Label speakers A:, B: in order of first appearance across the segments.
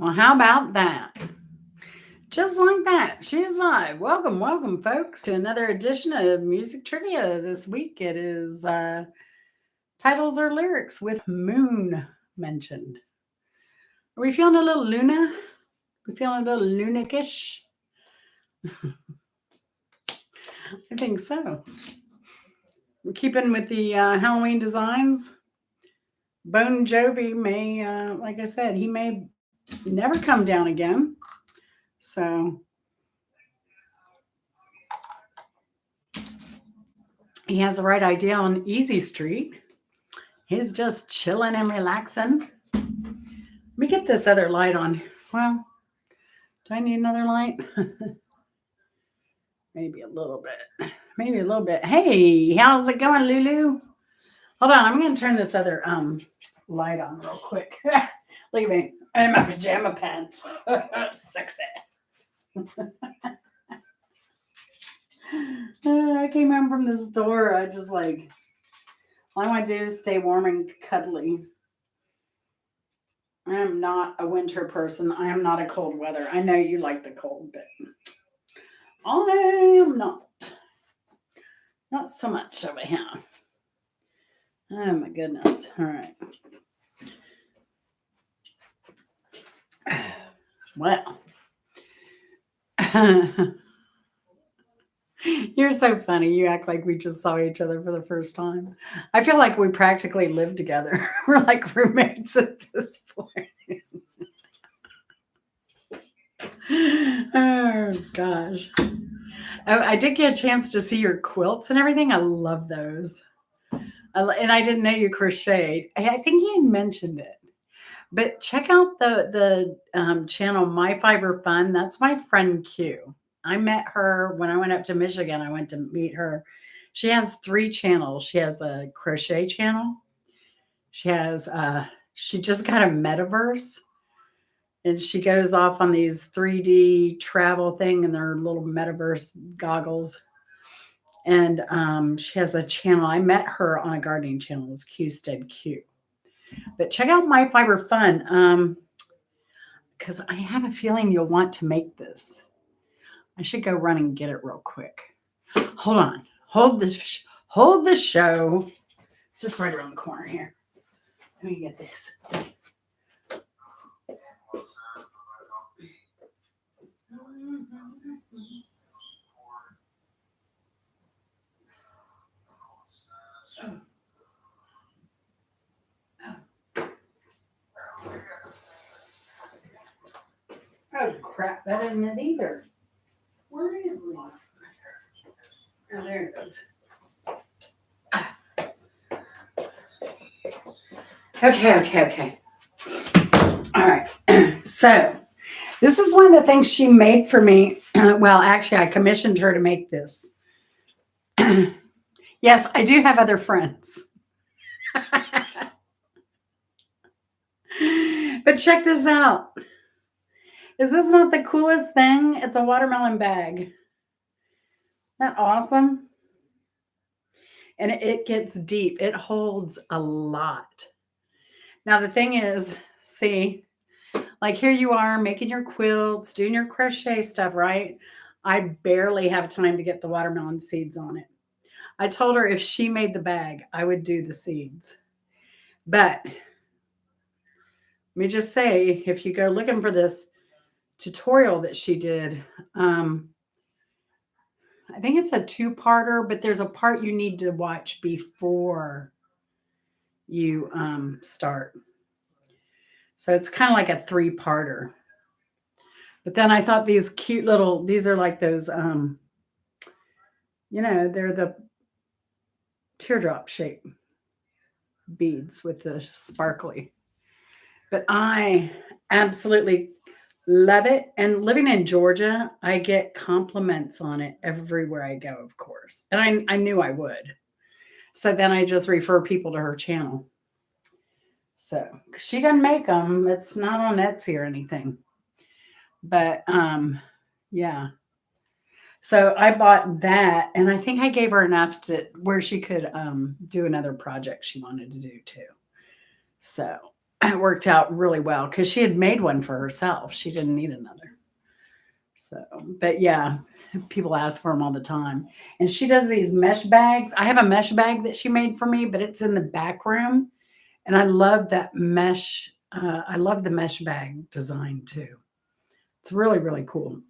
A: Well, how about that? Just like that, she is live. Welcome, welcome, folks, to another edition of Music Trivia. This week it is titles or lyrics with moon mentioned. Are we feeling a little Luna? We feeling a little Lunicish? I think so. We're keeping with the Halloween designs. Bon Jovi may, like I said, he may never come down again. So he has the right idea on Easy Street. He's just chilling and relaxing. Let me get this other light on. Well, do I need another light? Maybe a little bit. Maybe a little bit. Hey, how's it going, Lulu? Hold on, I'm gonna turn this other light on real quick. Look at me. I'm in my pajama pants. Sexy. I came home from the store. I just like all I want to do is stay warm and cuddly. I am not a winter person. I am not a cold weather. I know you like the cold, but I am not. Not so much over here. Oh my goodness. All right. Well. You're so funny. You act like we just saw each other for the first time. I feel like we practically live together. We're like roommates at this point. Oh gosh. Oh, I did get a chance to see your quilts and everything. I love those. And I didn't know you crocheted. I think you mentioned it. But check out the channel My Fiber Fun. That's my friend Q. I met her when I went up to Michigan. I went to meet her. She has 3 channels. She has a crochet channel. She just got a metaverse, and she goes off on these 3D travel thing and their little metaverse goggles. And she has a channel. I met her on a gardening channel. It was Q Stead Q. But check out My Fiber Fun because I have a feeling you'll want to make this. I should go run and get it real quick. Hold on. Hold the show. It's just right around the corner here. Let me get this. Oh crap, that isn't it either. Where is it? Oh, there it goes. Okay. All right. So, this is one of the things she made for me. Well, actually, I commissioned her to make this. Yes, I do have other friends. But check this out. Is this not the coolest thing? It's a watermelon bag. Isn't that awesome? And it gets deep. It holds a lot. Now, the thing is, see, like here you are making your quilts, doing your crochet stuff, right? I barely have time to get the watermelon seeds on it. I told her if she made the bag, I would do the seeds. But let me just say, if you go looking for this tutorial that she did, I think it's a 2-parter, but there's a part you need to watch before you start. So it's kind of like a 3-parter. But then I thought these cute little, these are like those, they're the teardrop shape beads with the sparkly. But I absolutely love it. And living in Georgia, I get compliments on it everywhere I go, of course. And I knew I would. So then I just refer people to her channel. So she doesn't make them. It's not on Etsy or anything. But yeah. So I bought that, and I think I gave her enough to where she could do another project she wanted to do too. So it worked out really well because she had made one for herself. She didn't need another. So, but yeah, people ask for them all the time. And she does these mesh bags. I have a mesh bag that she made for me, but it's in the back room. And I love that mesh. I love the mesh bag design too. It's really, really cool.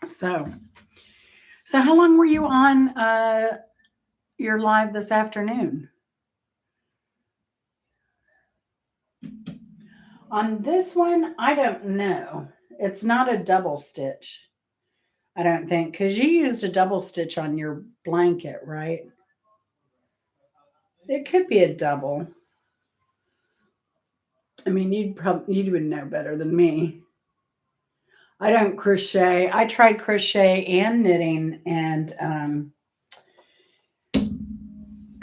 A: so, so how long were you on your live this afternoon? On this one, I don't know. It's not a double stitch, I don't think, because you used a double stitch on your blanket, right? It could be a double. I mean, you would know better than me. I don't crochet. I tried crochet and knitting, and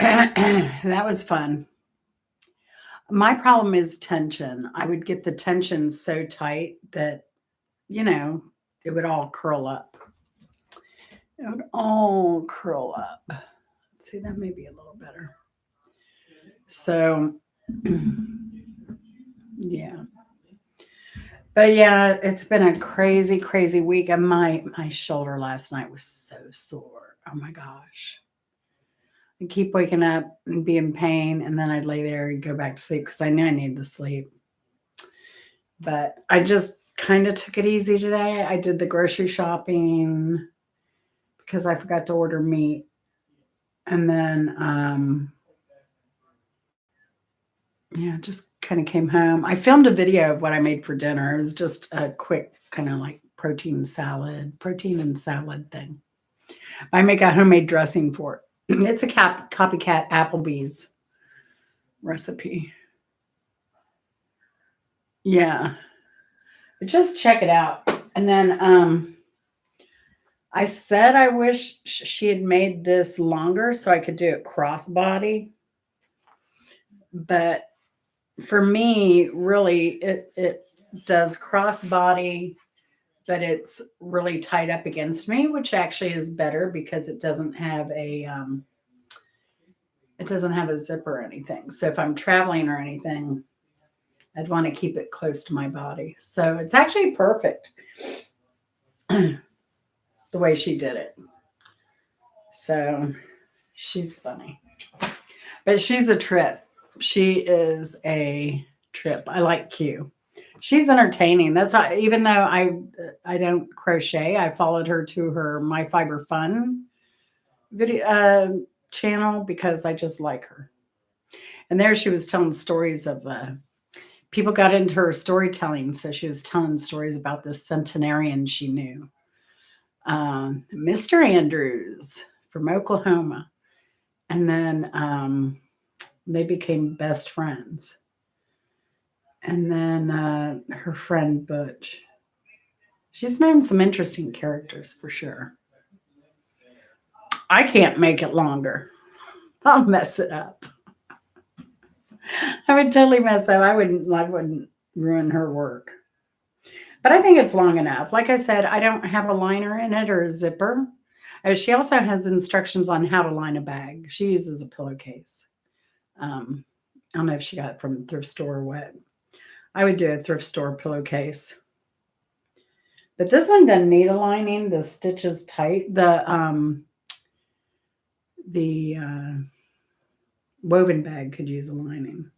A: that was fun. My problem is tension. I would get the tension so tight that, you know, it would all curl up. It would all curl up. Let's see, that may be a little better. So, yeah. But yeah, it's been a crazy, crazy week. And my shoulder last night was so sore. Oh my gosh. I keep waking up and be in pain, and then I'd lay there and go back to sleep because I knew I needed to sleep. But I just kind of took it easy today. I did the grocery shopping because I forgot to order meat. And then yeah, just kind of came home. I filmed a video of what I made for dinner. It was just a quick kind of like protein and salad thing. I make a homemade dressing for it. It's a copycat Applebee's recipe. Yeah, just check it out. And then I said I wish she had made this longer so I could do it crossbody. But for me, really, it does crossbody, but it's really tied up against me, which actually is better because it doesn't have a zip or anything. So if I'm traveling or anything, I'd want to keep it close to my body. So it's actually perfect the way she did it. So she's funny. But she's a trip. She is a trip. I like Q. She's entertaining. That's why, even though I don't crochet, I followed her to her My Fiber Fun video channel because I just like her. And there she was telling stories of people got into her storytelling, so she was telling stories about this centenarian she knew, Mr. Andrews from Oklahoma, and then they became best friends. And then her friend Butch. She's known some interesting characters for sure. I can't make it longer. I'll mess it up. I would totally mess up. I wouldn't ruin her work. But I think it's long enough. Like I said, I don't have a liner in it or a zipper. She also has instructions on how to line a bag. She uses a pillowcase. I don't know if she got it from a thrift store or what. I would do a thrift store pillowcase. But this one doesn't need a lining. The stitch is tight. The woven bag could use a lining.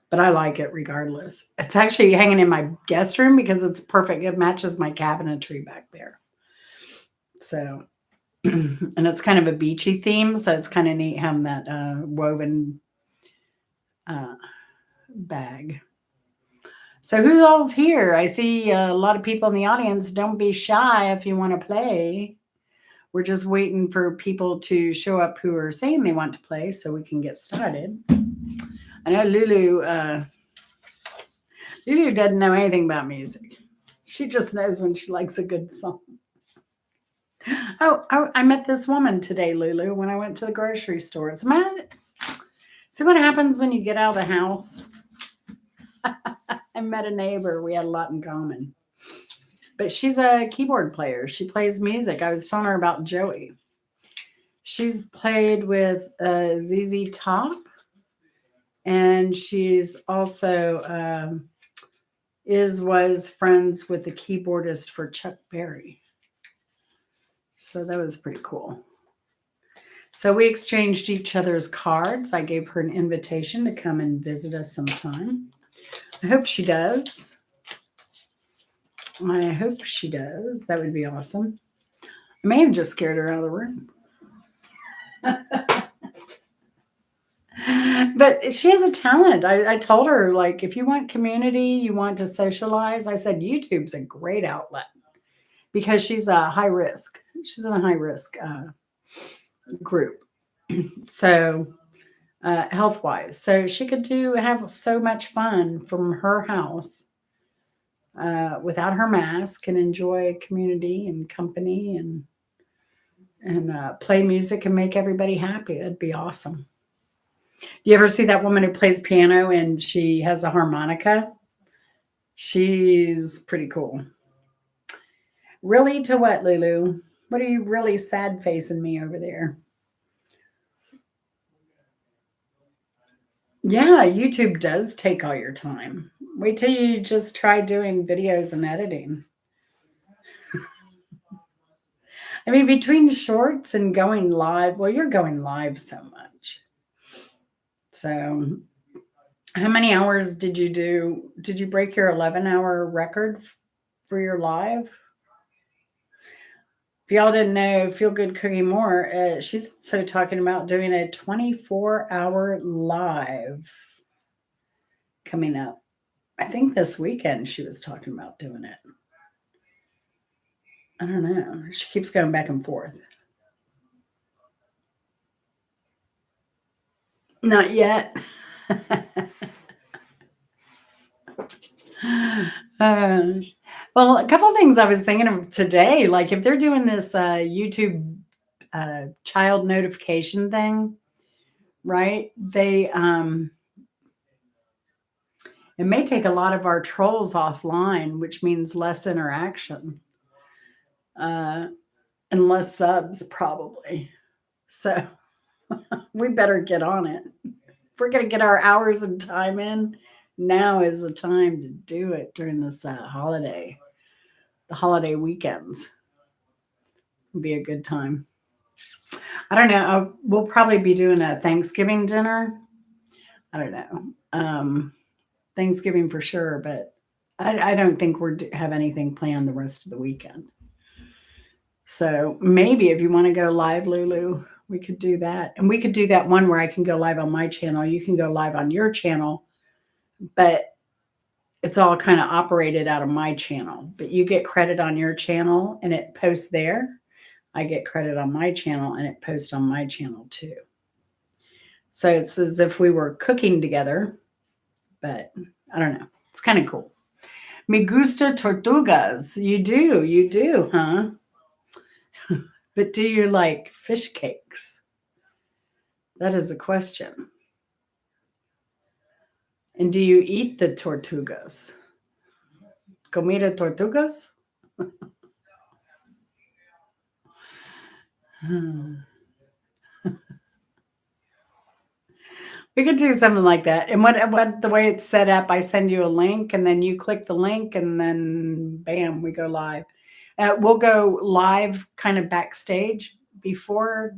A: But I like it regardless. It's actually hanging in my guest room because it's perfect. It matches my cabinetry back there. So, and it's kind of a beachy theme. So it's kind of neat having that woven bag. So who all's here? I see a lot of people in the audience. Don't be shy if you want to play. We're just waiting for people to show up who are saying they want to play so we can get started. I know Lulu doesn't know anything about music. She just knows when she likes a good song. Oh, I met this woman today, Lulu, when I went to the grocery store. See what happens when you get out of the house? I met a neighbor. We had a lot in common. But she's a keyboard player. She plays music. I was telling her about Joey. She's played with ZZ Top And she's also was friends with the keyboardist for Chuck Berry. So that was pretty cool. So we exchanged each other's cards. I gave her an invitation to come and visit us sometime. I hope she does. I hope she does. That would be awesome. I may have just scared her out of the room. But she has a talent. I told her, like, if you want community, you want to socialize, I said, YouTube's a great outlet because she's a high risk. She's in a high risk group. So, health wise, so she could have so much fun from her house without her mask and enjoy community and company and play music and make everybody happy. That'd be awesome. You ever see that woman who plays piano and she has a harmonica? She's pretty cool. Really, to what, Lulu? What are you really sad facing me over there? Yeah, YouTube does take all your time. Wait till you just try doing videos and editing. I mean, between shorts and going live, well, you're going live so much. So, how many hours did you do? Did you break your 11-hour record for your live? If y'all didn't know, Feel Good Cooking More, she's also talking about doing a 24-hour live coming up. I think this weekend she was talking about doing it. I don't know. She keeps going back and forth. Not yet. Well, a couple of things I was thinking of today, like if they're doing this YouTube child notification thing, right? It may take a lot of our trolls offline, which means less interaction uh, and less subs, probably. So we better get on it. If we're going to get our hours and time in, now is the time to do it during this the holiday weekends. It'll be a good time. I don't know. We'll probably be doing a Thanksgiving dinner. I don't know. Thanksgiving for sure, but I don't think have anything planned the rest of the weekend. So maybe if you want to go live, Lulu, we could do that. And we could do that one where I can go live on my channel. You can go live on your channel, but it's all kind of operated out of my channel. But you get credit on your channel and it posts there. I get credit on my channel and it posts on my channel too. So it's as if we were cooking together, but I don't know. It's kind of cool. Me gusta tortugas. You do, huh? But do you like fish cakes? That is a question. And do you eat the tortugas? Comida tortugas? We could do something like that. And what the way it's set up, I send you a link and then you click the link and then bam, we go live. We'll go live kind of backstage before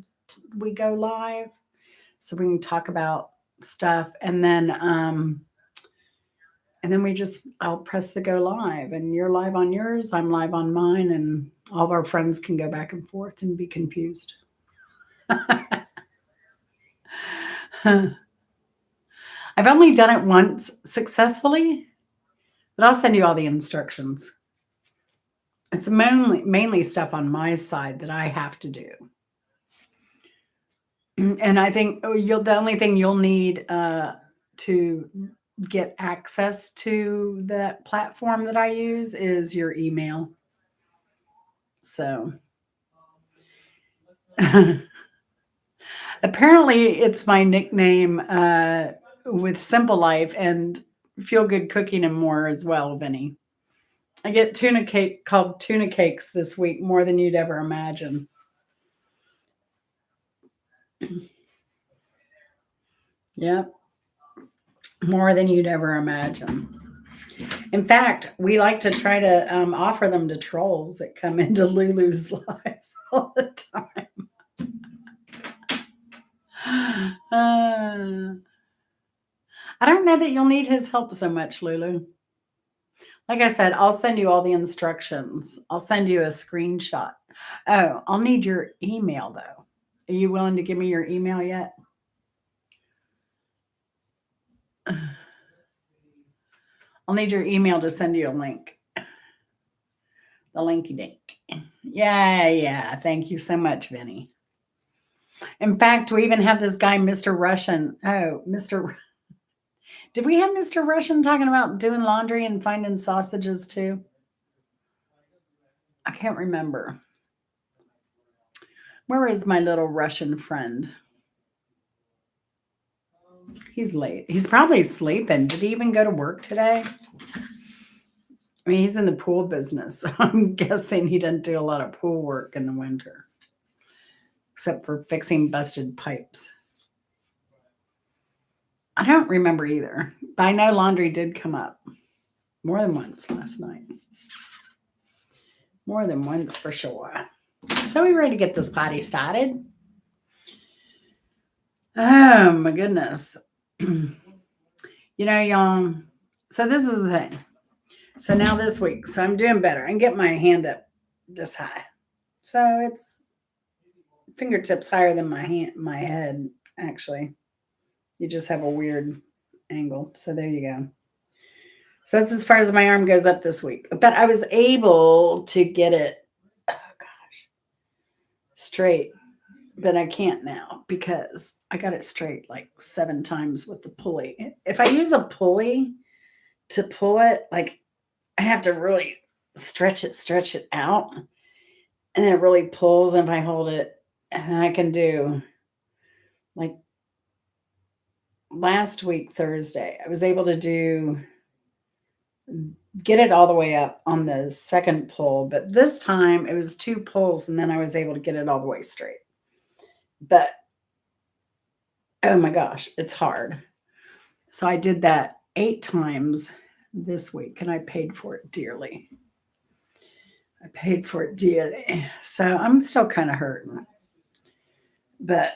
A: we go live. So we can talk about stuff and then I'll press the go live and you're live on yours, I'm live on mine, and all of our friends can go back and forth and be confused. I've only done it once successfully, but I'll send you all the instructions. It's mainly stuff on my side that I have to do. And I think the only thing you'll need to get access to that platform that I use is your email. So apparently it's my nickname with Simple Life and Feel Good Cooking and More as well, Vinny. I get tuna cake called tuna cakes this week more than you'd ever imagine. Yep. more than you'd ever imagine. In fact, we like to try to offer them to trolls that come into Lulu's lives all the time. I don't know that you'll need his help so much, Lulu. Like I said, I'll send you all the instructions. I'll send you a screenshot. Oh, I'll need your email though. Are you willing to give me your email yet? I'll need your email to send you a link. The linky dink. Yeah. Thank you so much, Vinny. In fact, we even have this guy, Mr. Russian. Oh, Mr. Did we have Mr. Russian talking about doing laundry and finding sausages too? I can't remember. Where is my little Russian friend? He's late. He's probably sleeping. Did he even go to work today? I mean, he's in the pool business, so I'm guessing he didn't do a lot of pool work in the winter, except for fixing busted pipes. I don't remember either, but I know laundry did come up more than once last night. More than once for sure. So we ready to get this party started? Oh my goodness. Y'all. So this is the thing. So now this week, so I'm doing better. I can get my hand up this high. So it's fingertips higher than my head, actually. You just have a weird angle. So there you go. So that's as far as my arm goes up this week. But I was able to get it, straight. But I can't now because I got it straight like 7 times with the pulley. If I use a pulley to pull it, like I have to really stretch it out. And it really pulls. And if I hold it, and then I can do like last week, Thursday, I was able to get it all the way up on the second pull. But this time it was 2 pulls and then I was able to get it all the way straight. But oh my gosh, it's hard. So I did that 8 times this week and I paid for it dearly. So I'm still kind of hurting. But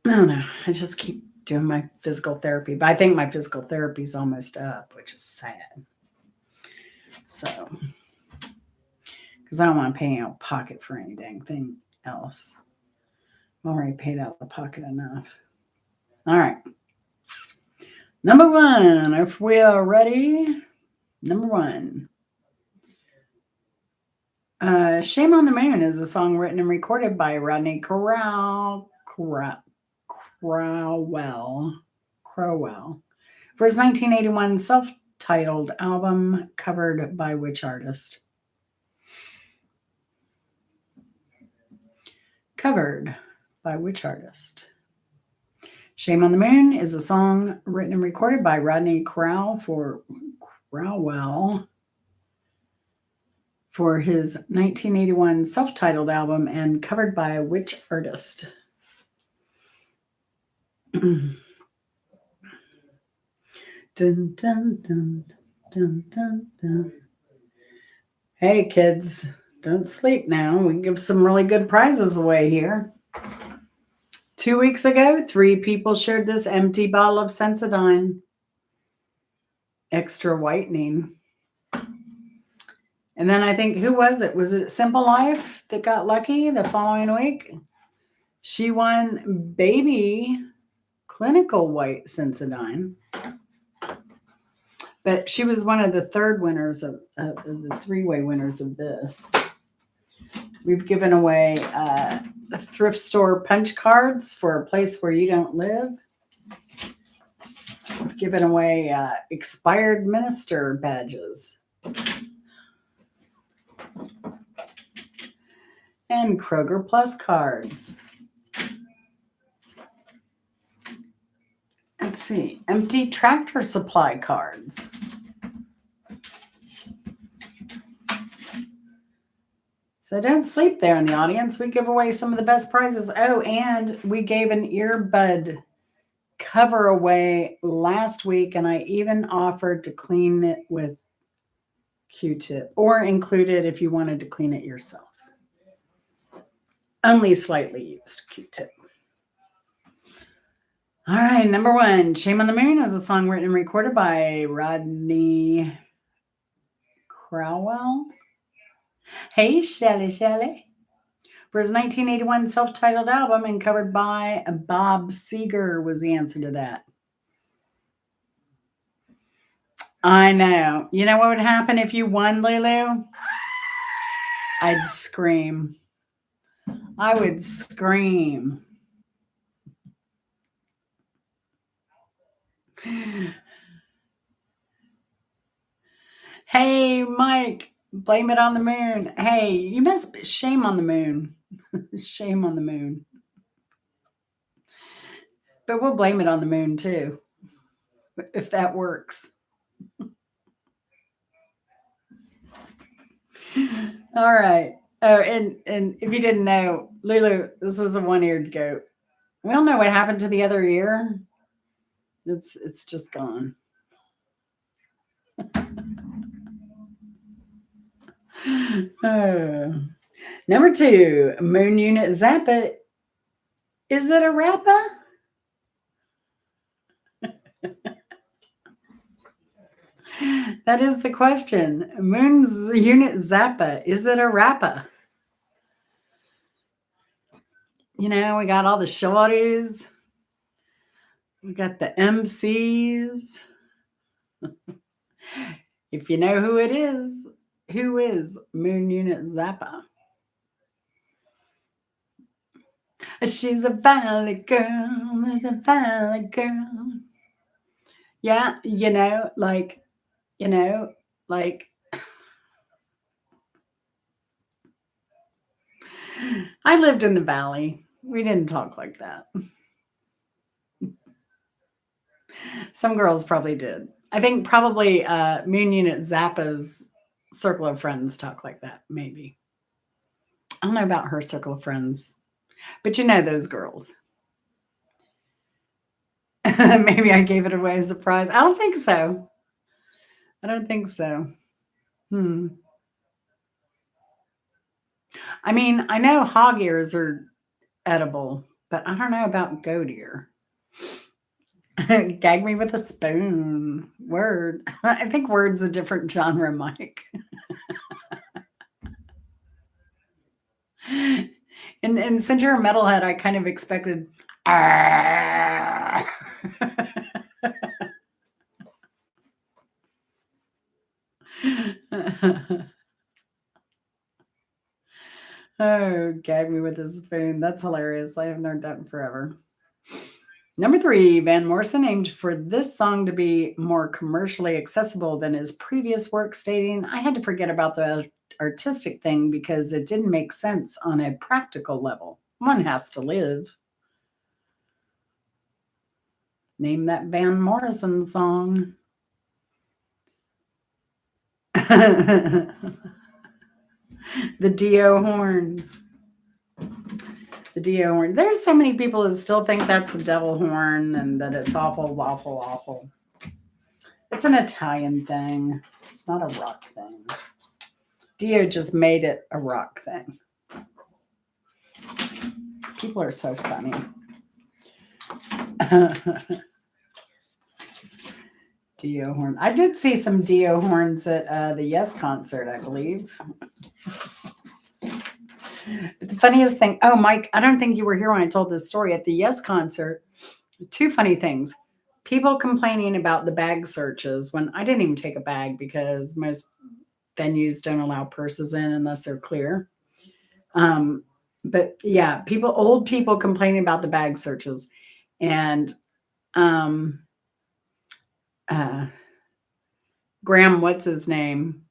A: I don't know. I just keep doing my physical therapy. But I think my physical therapy is almost up, which is sad. So, because I don't want to pay out of pocket for any dang thing else. I'm already paid out of pocket enough. All right. Number 1, if we are ready. Number 1. Shame on the Moon is a song written and recorded by Rodney Crowell for his 1981 self-titled album, covered by which artist? Covered by which artist? Shame on the Moon is a song written and recorded by Rodney Crowell for his 1981 self-titled album and covered by which artist? Dun, dun, dun, dun, dun, dun. Hey kids, don't sleep now. We can give some really good prizes away here. 2 weeks ago, 3 people shared this empty bottle of Sensodyne extra whitening. And then I think, who was it? Was it Simple Life that got lucky the following week? She won baby clinical white Sensodyne. But she was one of the 3rd winners of the 3-way winners of this. We've given away thrift store punch cards for a place where you don't live. We've given away expired minister badges. And Kroger Plus cards. Let's see, empty Tractor Supply cards. So don't sleep there in the audience. We give away some of the best prizes. Oh, and we gave an earbud cover away last week, and I even offered to clean it with Q-tip or include it if you wanted to clean it yourself. Only slightly used Q-tip. All right, number 1, Shame on the Moon is a song written and recorded by Rodney Crowell. Hey, Shelley. For his 1981 self-titled album and covered by Bob Seger was the answer to that. I know. You know what would happen if you won, Lulu? I'd scream. I would scream. Hey, Mike, blame it on the moon. Hey, you must shame on the moon. Shame on the moon. But we'll blame it on the moon too, if that works. All right. Oh, and if you didn't know, Lulu, this was a one-eared goat. We don't know what happened to the other ear. It's just gone. Number 2, Moon Unit Zappa. Is it a rapper? That is the question. Moon's Unit Zappa. Is it a rapper? You know, we got all the shorties. We got the MCs. If you know who it is, who is Moon Unit Zappa? She's a valley girl, a valley girl. Yeah, like I lived in the valley. We didn't talk like that. Some girls probably did. I think probably Moon Unit Zappa's circle of friends talk like that, maybe. I don't know about her circle of friends, but you know those girls. Maybe I gave it away as a surprise. I don't think so. I don't think so. I mean, I know hog ears are edible, but I don't know about goat ear. Gag me with a spoon. Word. I think word's a different genre, Mike. And since you're a metalhead, I kind of expected. Oh, gag me with a spoon. That's hilarious. I haven't heard that in forever. Number 3, Van Morrison aimed for this song to be more commercially accessible than his previous work, stating, I had to forget about the artistic thing because it didn't make sense on a practical level. One has to live. Name that Van Morrison song. The Dio horns. The Dio horn. There's so many people that still think that's the devil horn and that it's awful, awful, awful. It's an Italian thing. It's not a rock thing. Dio just made it a rock thing. People are so funny. Dio horn. I did see some Dio horns at the Yes concert, I believe. But the funniest thing, oh, Mike, I don't think you were here when I told this story. At the Yes concert, 2 funny things. People complaining about the bag searches when I didn't even take a bag because most venues don't allow purses in unless they're clear. But yeah, old people complaining about the bag searches. And Graham, what's his name,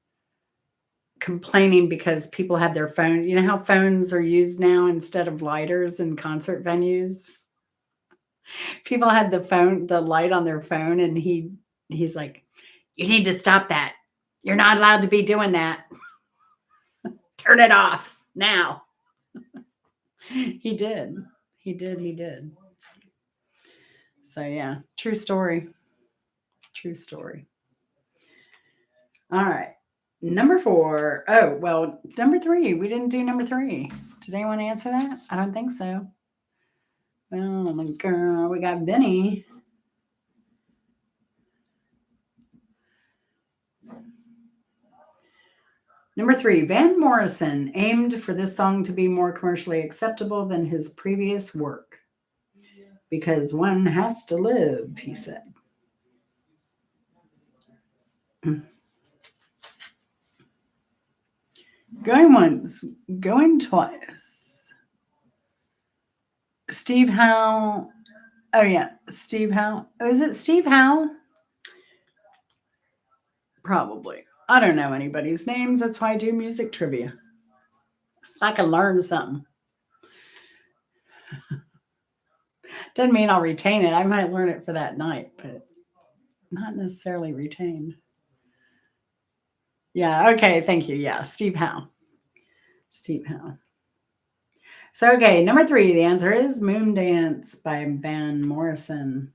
A: complaining because people had their phone. You know how phones are used now instead of lighters in concert venues? People had the light on their phone, and he's like, you need to stop that. You're not allowed to be doing that. Turn it off now. He did. So yeah, true story. True story. All right. Number 4. Oh, well, number 3. We didn't do number 3. Did anyone answer that? I don't think so. Well, my girl, we got Benny. Number 3, Van Morrison aimed for this song to be more commercially acceptable than his previous work. Because one has to live, he said. Going once, going twice. Steve Howe. Oh, yeah, Steve Howe. Is it Steve Howe? Probably. I don't know anybody's names. That's why I do music trivia. So I can learn something. Doesn't mean I'll retain it. I might learn it for that night, but not necessarily retained. Yeah, okay, thank you. Yeah, Steve Howe. Steve Howe. So, okay, number 3, the answer is Moon Dance by Van Morrison.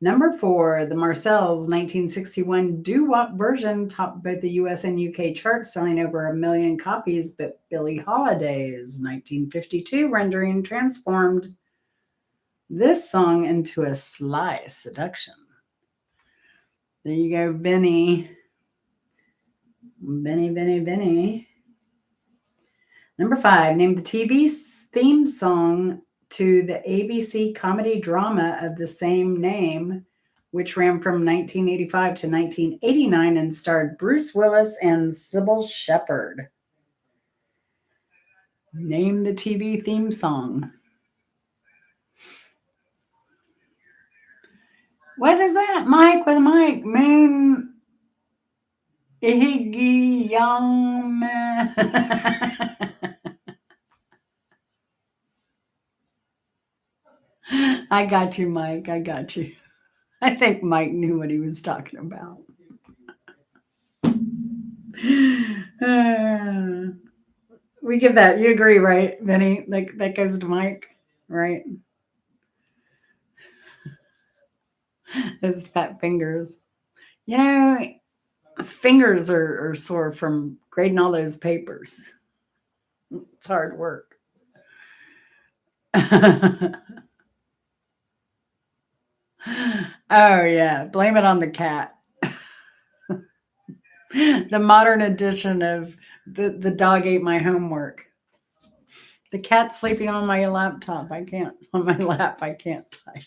A: Number 4, the Marcel's 1961 doo-wop version topped both the US and UK charts, selling over 1 million copies, but Billie Holiday's 1952 rendering transformed this song into a sly seduction. There you go, Benny. Benny. Number 5, name the TV theme song to the ABC comedy drama of the same name, which ran from 1985 to 1989 and starred Bruce Willis and Sybil Shepherd. Name the TV theme song. What is that? Mike with a mic. Moon Iggy Young. I got you, Mike. I got you. I think Mike knew what he was talking about. We give that. You agree, right, Benny? Like that goes to Mike, right? His fat fingers. You know, his fingers are sore from grading all those papers. It's hard work. Oh yeah, blame it on the cat. The modern edition of the dog ate my homework. The cat's sleeping on my laptop. I can't on my lap. I can't type.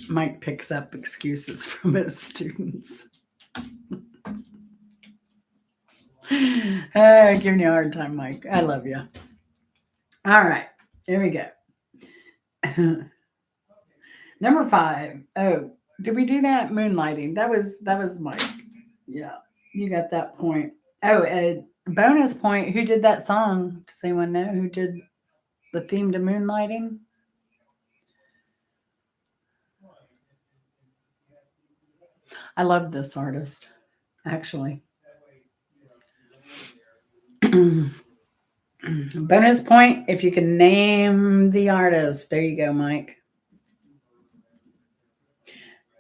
A: Mike picks up excuses from his students. Giving you a hard time, Mike. I love you. All right, here we go. Number 5. Oh, did we do that? Moonlighting. That was Mike. Yeah, you got that point. Oh, bonus point. Who did that song? Does anyone know who did the theme to Moonlighting? I love this artist, actually. Bonus point if you can name the artist. There you go, Mike.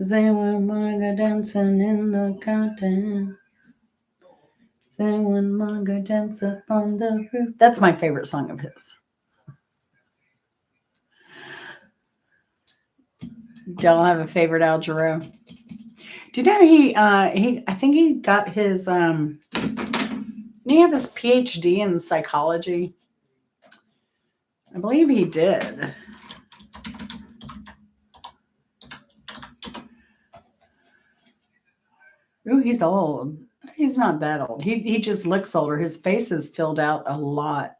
A: They were manga dancing in the garden. They were manga dance up on the roof. That's my favorite song of his. Do y'all have a favorite Al Jarreau? Do you know he I think he got his didn't he have his PhD in psychology? I believe he did. Oh, he's old. He's not that old. He just looks older. His face has filled out a lot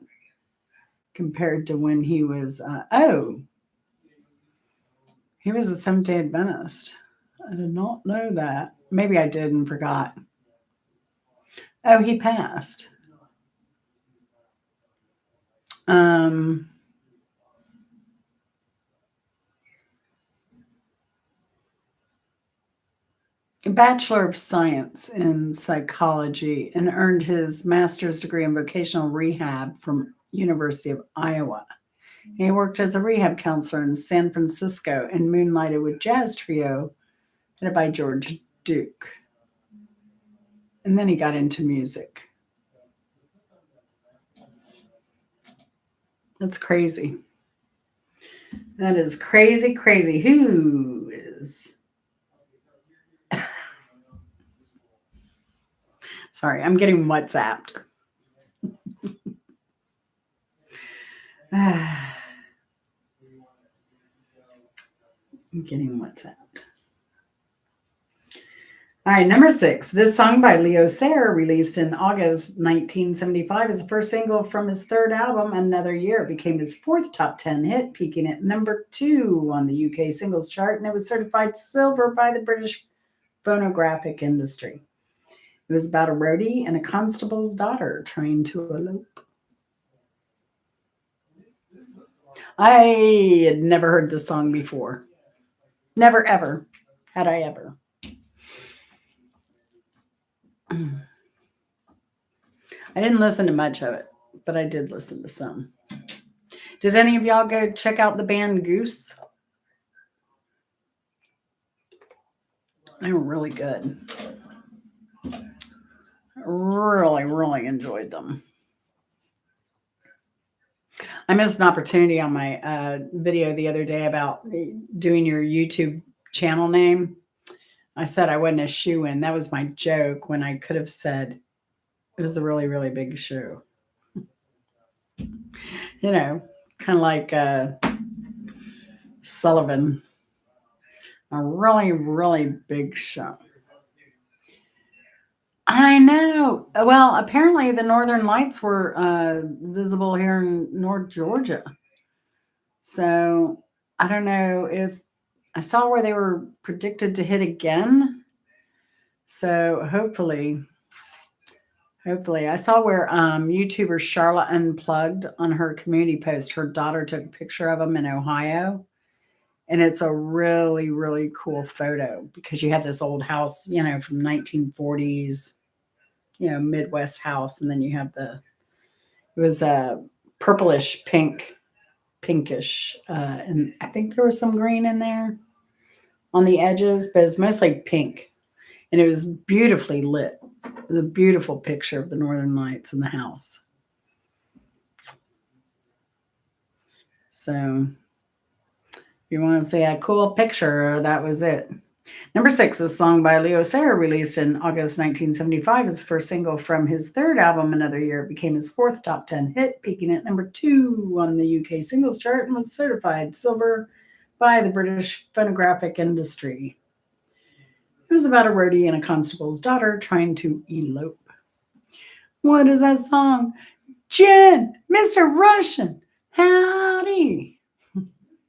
A: compared to when he was he was a Seventh-day Adventist. I did not know that. Maybe I did and forgot. Oh, he passed. Bachelor of Science in Psychology and earned his master's degree in vocational rehab from University of Iowa. He worked as a rehab counselor in San Francisco and moonlighted with jazz trio headed by George Duke. And then he got into music. That's crazy. That is crazy, crazy. Who is. Sorry, I'm getting WhatsApped. I'm getting WhatsApped. All right, number 6. This song by Leo Sayer, released in August 1975, is the first single from his third album, Another Year. It became his fourth top 10 hit, peaking at number 2 on the UK singles chart, and it was certified silver by the British phonographic industry. It was about a roadie and a constable's daughter trying to elope. I had never heard this song before. Never, ever. Had I ever. I didn't listen to much of it, but I did listen to some. Did any of y'all go check out the band Goose? They were really good. Really, really enjoyed them. I missed an opportunity on my video the other day about doing your YouTube channel name. I said I wasn't a shoe-in. That was my joke when I could have said it was a really, really big shoe. You know, kind of like Sullivan. A really, really big show. I know. Well, apparently the northern lights were visible here in North Georgia. So I don't know if I saw where they were predicted to hit again. So hopefully, I saw where YouTuber Charlotte Unplugged on her community post, her daughter took a picture of them in Ohio. And it's a really, really cool photo because you had this old house, from 1940s, Midwest house. And then you have it was a purplish pinkish. And I think there was some green in there on the edges, but it's mostly pink. And it was beautifully lit. It was a beautiful picture of the Northern Lights in the house. So if you want to see a cool picture, that was it. Number 6, a song by Leo Sayer, released in August 1975, is the first single from his third album, Another Year. It became his fourth top 10 hit, peaking at number 2 on the UK singles chart, and was certified silver by the British phonographic industry. It was about a roadie and a constable's daughter trying to elope. What is that song? Jen, Mr. Russian, howdy.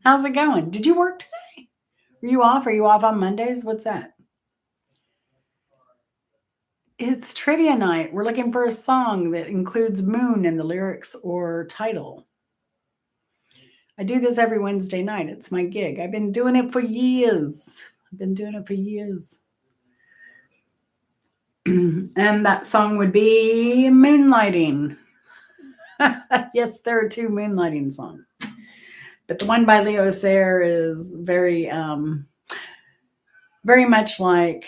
A: How's it going? Did you work today? Are you off? Are you off on Mondays? What's that? It's trivia night. We're looking for a song that includes moon in the lyrics or title. I do this every Wednesday night. It's my gig. I've been doing it for years. And that song would be Moonlighting. Yes, there are 2 moonlighting songs. But the one by Leo Sayer is very much like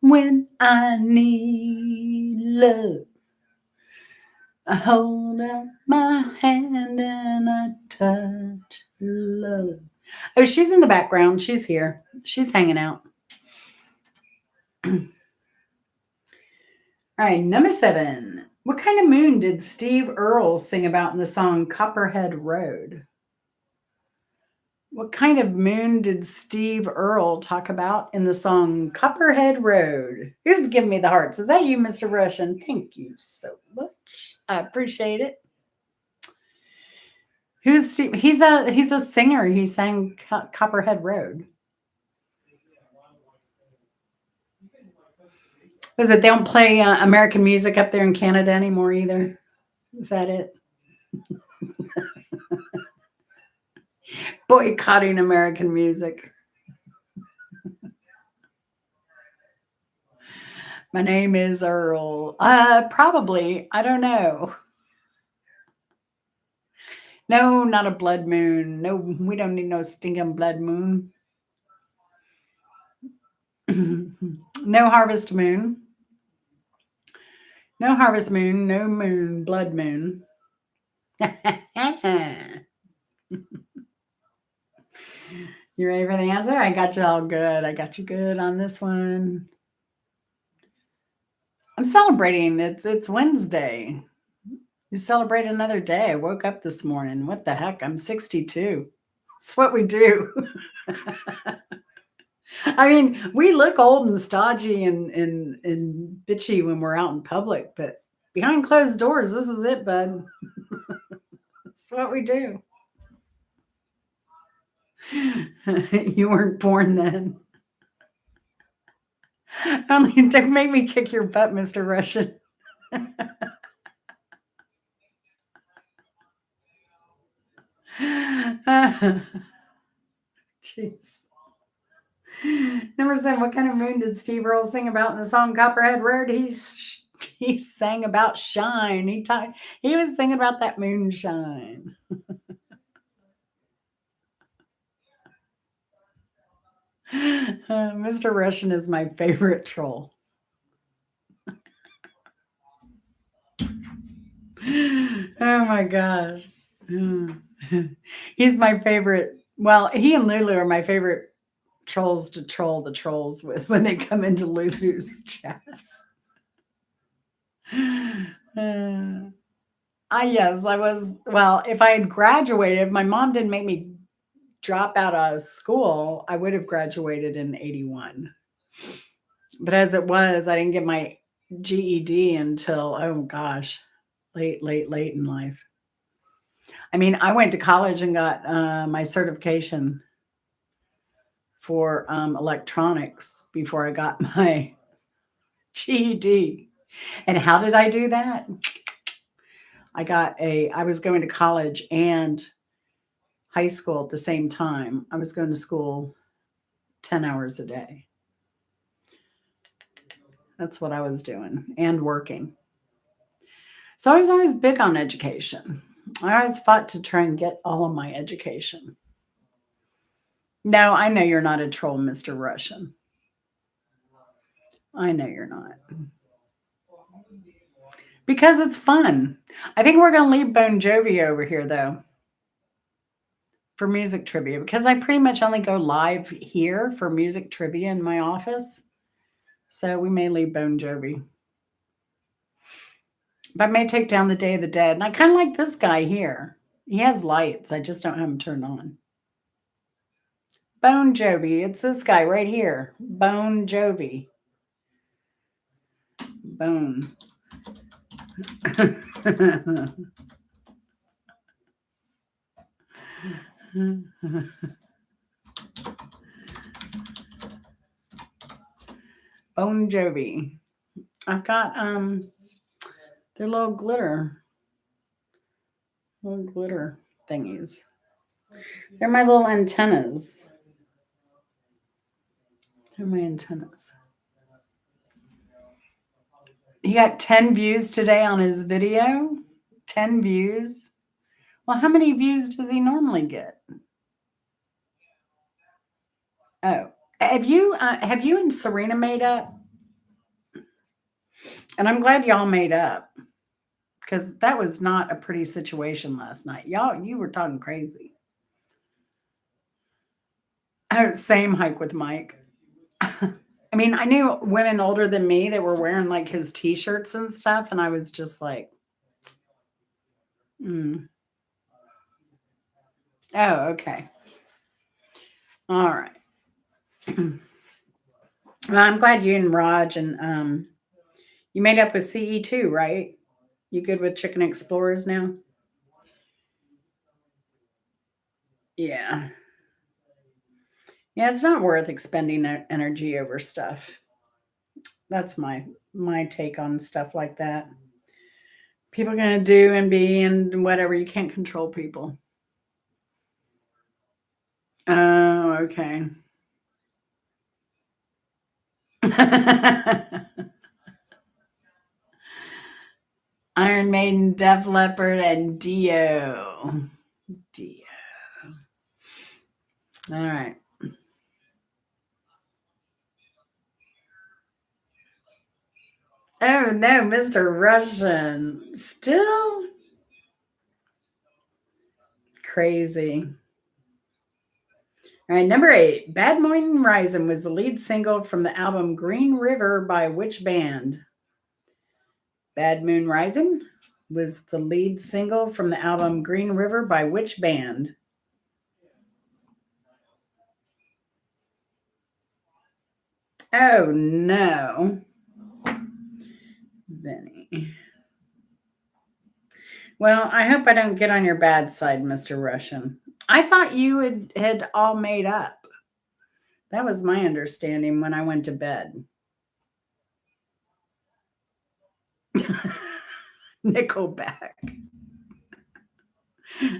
A: When I Need Love. I hold out my hand and I touch love. Oh, she's in the background. She's here. She's hanging out. All right, number 7. What kind of moon did Steve Earle sing about in the song Copperhead Road? What kind of moon did Steve Earle talk about in the song Copperhead Road? Who's giving me the hearts? Is that you, Mr. Russian? Thank you so much. I appreciate it. Who's Steve? He's a singer. He sang Copperhead Road. Was it they don't play American music up there in Canada anymore either? Is that it? Boycotting American music. My name is Earl. Probably. I don't know. No, not a blood moon. No, we don't need no stinking blood moon. No harvest moon. No harvest moon. No moon. Blood moon. You ready for the answer? I got you all good. I got you good on this one. I'm celebrating. It's Wednesday. You celebrate another day. I woke up this morning. What the heck? I'm 62. It's what we do. I mean, we look old and stodgy and bitchy when we're out in public, but behind closed doors, this is it, bud. It's what we do. You weren't born then. Only don't make me kick your butt, Mr. Russian. Jeez. Number 7, what kind of moon did Steve Earle sing about in the song Copperhead Road? He sang about shine. He was singing about that moonshine. Mr. Russian is my favorite troll. Oh my gosh. He's my favorite. Well, he and Lulu are my favorite trolls to troll the trolls with when they come into Lulu's chat. Yes, I was. Well, if I had graduated, my mom didn't make me drop out of school. I would have graduated in 81. But as it was, I didn't get my GED until, oh gosh, late in life. I mean, I went to college and got my certification for electronics before I got my GED. And how did I do that? I was going to college and high school at the same time. I was going to school 10 hours a day. That's what I was doing and working. So I was always big on education. I always fought to try and get all of my education. No, I know you're not a troll, Mr. Russian. I know you're not. Because it's fun. I think we're going to leave Bon Jovi over here, though, for music trivia, because I pretty much only go live here for music trivia in my office. So we may leave Bon Jovi. But I may take down the Day of the Dead. And I kind of like this guy here. He has lights. I just don't have them turned on. Bon Jovi. It's this guy right here. Bon Jovi. Bone. Bon Jovi. I've got their little glitter thingies. They're my little antennas. They're my antennas. He got 10 views today on his video. 10 views. Well, how many views does he normally get? Oh, have you and Serena made up? And I'm glad y'all made up because that was not a pretty situation last night. You were talking crazy. Oh, same hike with Mike. I mean, I knew women older than me that were wearing like his t-shirts and stuff, and I was just like, oh, okay. All right. Well, I'm glad you and Raj and you made up with CE too, right? You good with Chicken Explorers now? Yeah. Yeah, it's not worth expending energy over stuff. That's my take on stuff like that. People are gonna do and be and whatever. You can't control people. Oh, okay. Iron Maiden, Def Leppard, and Dio. Dio. All right. Oh no, Mr. Russian. Still crazy. All right, number 8. Bad Morning Rising was the lead single from the album Green River by which band? Bad Moon Rising was the lead single from the album Green River by which band? Oh no. Benny. Well, I hope I don't get on your bad side, Mr. Russian. I thought you had all made up. That was my understanding when I went to bed. Nickelback.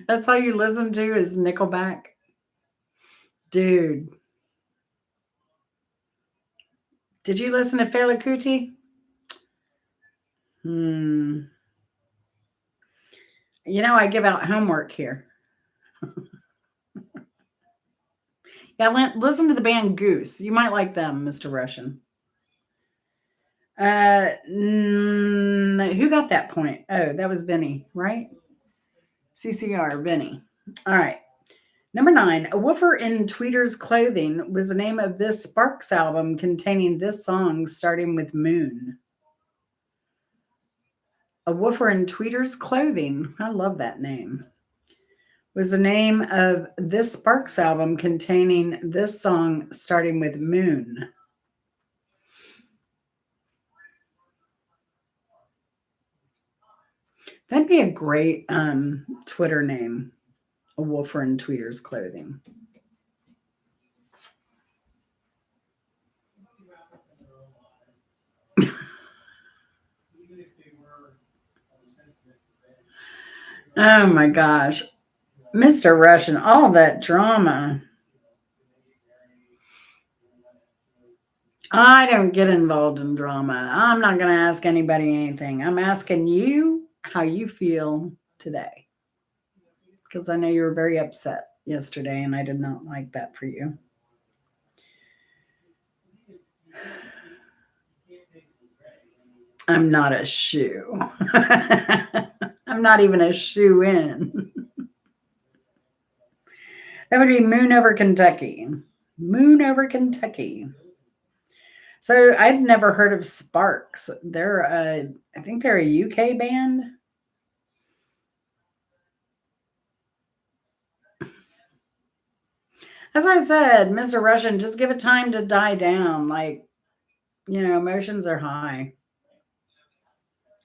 A: That's all you listen to is Nickelback? Dude. Did you listen to Fela Kuti? You know, I give out homework here. Yeah, listen to the band Goose. You might like them, Mr. Russian. Who got that point? Oh, that was Vinny, right? CCR, Vinny. All right. Number 9, A Woofer in Tweeter's Clothing was the name of this Sparks album containing this song starting with Moon. A Woofer in Tweeter's Clothing. I love that name. Was the name of this Sparks album containing this song starting with Moon. That'd be a great Twitter name. A Woofer in Tweeter's Clothing. Oh my gosh. Mr. Russian, all that drama. I don't get involved in drama. I'm not going to ask anybody anything. I'm asking you how you feel today. Because I know you were very upset yesterday, and I did not like that for you. I'm not a shoe. I'm not even a shoe in. That would be Moon Over Kentucky. Moon Over Kentucky. So I'd never heard of Sparks. I think they're a UK band. As I said, Mr. Russian, just give it time to die down. Emotions are high.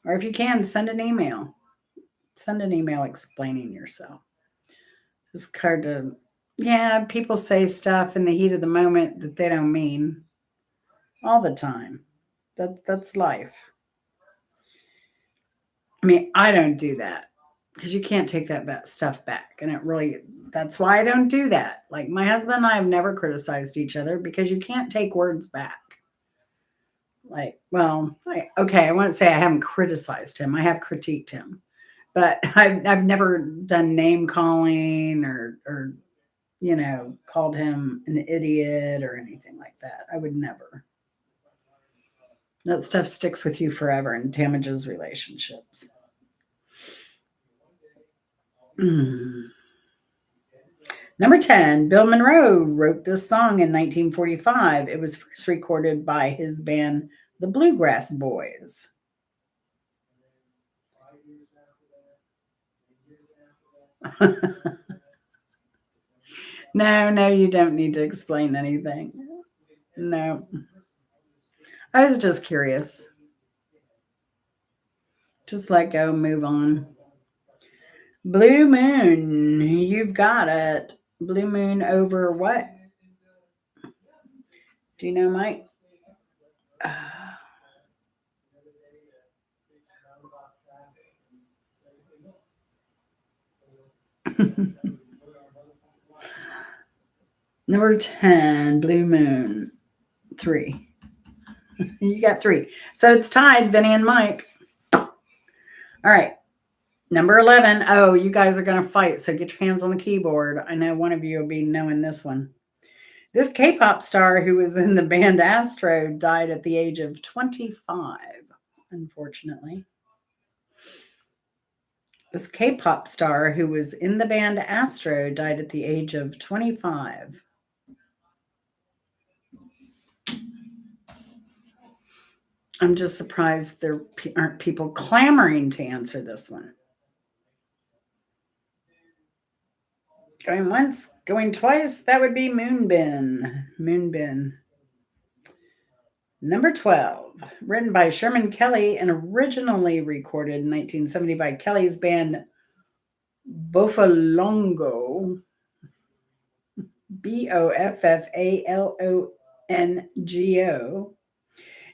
A: Or if you can, send an email. Send an email explaining yourself. It's hard to, yeah, people say stuff in the heat of the moment that they don't mean all the time. That's life. I mean, I don't do that because you can't take that stuff back. And that's why I don't do that. Like my husband and I have never criticized each other because you can't take words back. I won't say I haven't criticized him. I have critiqued him, but I've never done name calling or called him an idiot or anything like that. I would never. That stuff sticks with you forever and damages relationships. Number 10, Bill Monroe wrote this song in 1945. It was first recorded by his band, the Bluegrass Boys. No, you don't need to explain anything. No. I was just curious. Just let go, move on. Blue Moon, you've got it. Blue Moon over what? Do you know, Mike? Number 10, Blue Moon. 3. You got 3. So it's tied, Vinny and Mike. All right. Number 11. Oh, you guys are going to fight, so get your hands on the keyboard. I know one of you will be knowing this one. This K-pop star who was in the band Astro died at the age of 25, unfortunately. This K-pop star who was in the band Astro died at the age of 25. I'm just surprised there aren't people clamoring to answer this one. Going once, going twice, that would be Moonbin. Moonbin. Number 12, written by Sherman Kelly and originally recorded in 1970 by Kelly's band Boffalongo, Boffalongo,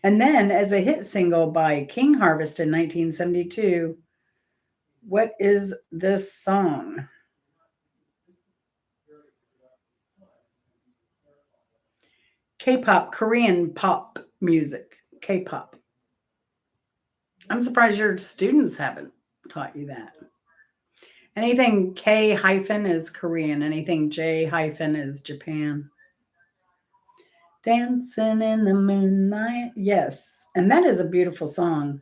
A: and then as a hit single by King Harvest in 1972. What is this song? K-pop, Korean pop music, K-pop. I'm surprised your students haven't taught you that. Anything K hyphen is Korean, anything J hyphen is Japan. Dancing in the moonlight. Yes. And that is a beautiful song.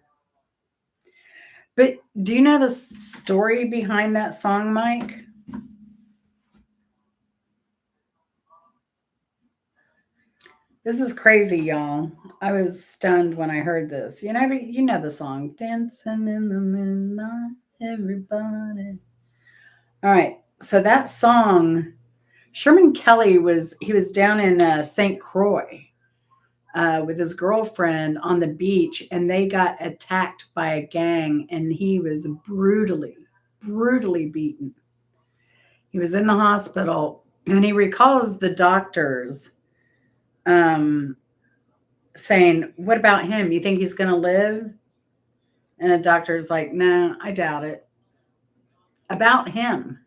A: But do you know the story behind that song, Mike? This is crazy, y'all. I was stunned when I heard this. You know the song, "Dancing in the Moonlight, Everybody." All right, so that song, Sherman Kelly was down in St. Croix with his girlfriend on the beach, and they got attacked by a gang, and he was brutally beaten. He was in the hospital, and he recalls the doctors um, saying, "What about him? You think he's going to live?" And a doctor's like, "No, I doubt it." About him.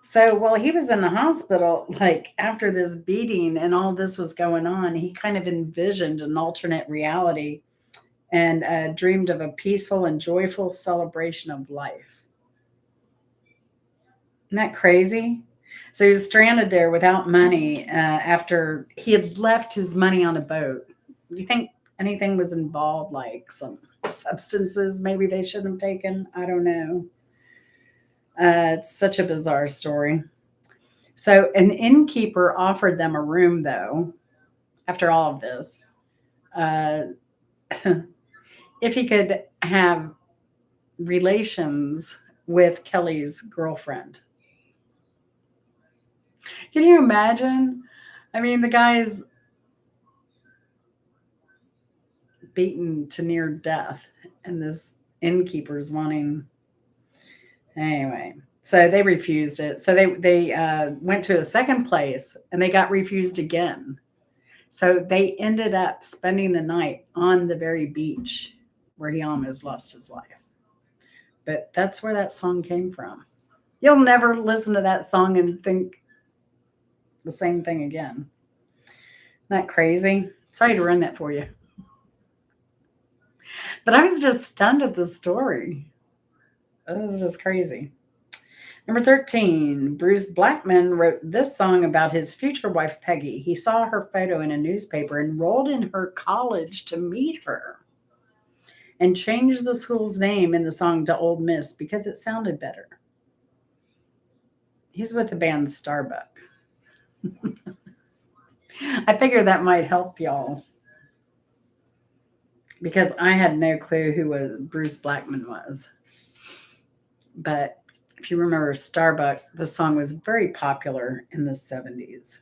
A: So while he was in the hospital, like after this beating and all this was going on, he kind of envisioned an alternate reality and dreamed of a peaceful and joyful celebration of life. Isn't that crazy? So he was stranded there without money after he had left his money on a boat. Do you think anything was involved, like some substances maybe they shouldn't have taken? I don't know. It's such a bizarre story. So an innkeeper offered them a room, though, after all of this, uh, if he could have relations with Kelly's girlfriend. Can you imagine? I mean, the guy's beaten to near death, and this innkeeper's wanting. Anyway, so they refused it. So they went to a second place, and they got refused again. So they ended up spending the night on the very beach where he almost lost his life. But that's where that song came from. You'll never listen to that song and think the same thing again. Isn't that crazy? Sorry to ruin that for you. But I was just stunned at the story. This is just crazy. Number 13, Bruce Blackman wrote this song about his future wife, Peggy. He saw her photo in a newspaper, enrolled in her college to meet her, and changed the school's name in the song to Old Miss because it sounded better. He's with the band Starbuck. I figure that might help y'all because I had no clue who was Bruce Blackman was. But if you remember Starbuck, the song was very popular in the 70s.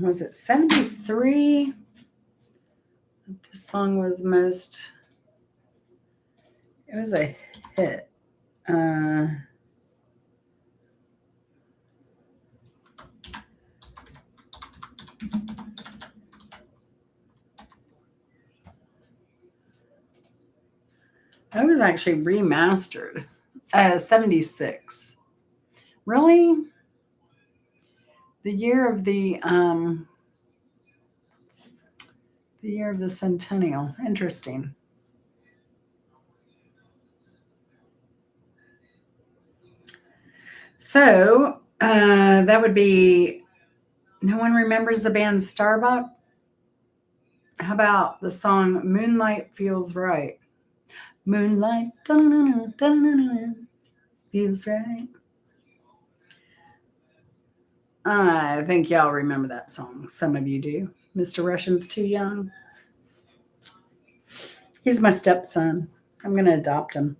A: Was it 73? This song was it was a hit. It was actually remastered. 76. Really? The year of the The year of the centennial. Interesting. So that would be no one remembers the band Starbuck. How about the song Moonlight Feels Right? Moonlight dun-dun-dun, dun-dun-dun, feels right. I think y'all remember that song. Some of you do. Mr. Russian's too young. He's my stepson. I'm going to adopt him.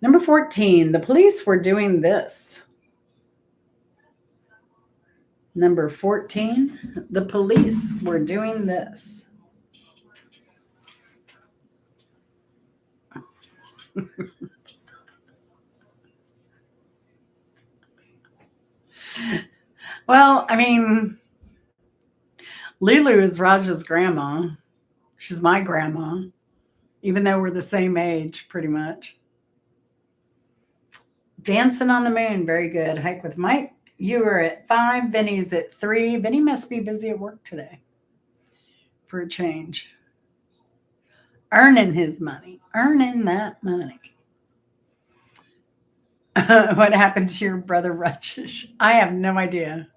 A: Number 14, the police were doing this. Number 14, the police were doing this. Well, I mean, Lulu is Raj's grandma. She's my grandma, even though we're the same age, pretty much. Dancing on the Moon, very good. Hike with Mike. You were at 5. Vinny's at 3. Vinny must be busy at work today for a change. Earning his money, earning that money. What happened to your brother Rush? I have no idea.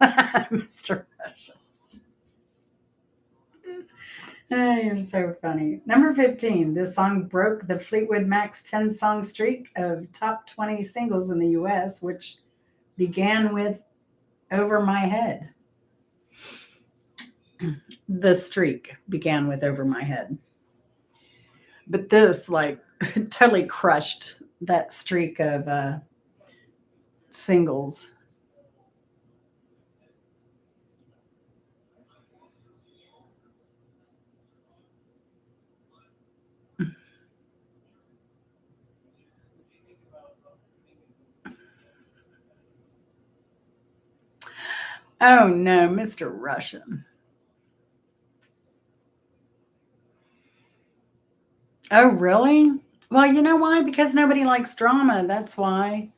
A: Mr. Rush. You're so funny. Number 15, this song broke the Fleetwood Mac's 10 song streak of top 20 singles in the US, which began with Over My Head. The streak began with Over My Head. But this, like, totally crushed that streak of singles. Oh no, Mr. Russian. Oh, really? Well, you know why? Because nobody likes drama. That's why.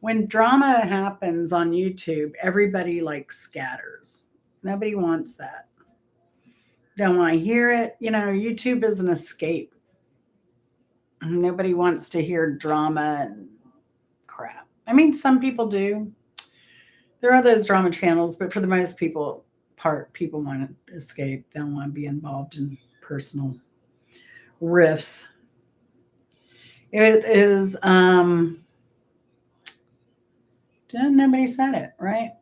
A: When drama happens on YouTube, everybody like scatters. Nobody wants that. Don't want to hear it. You know, YouTube is an escape. Nobody wants to hear drama and crap. I mean, some people do. There are those drama channels, but for the most people want to escape. They don't want to be involved in personal riffs. It is nobody said it, right?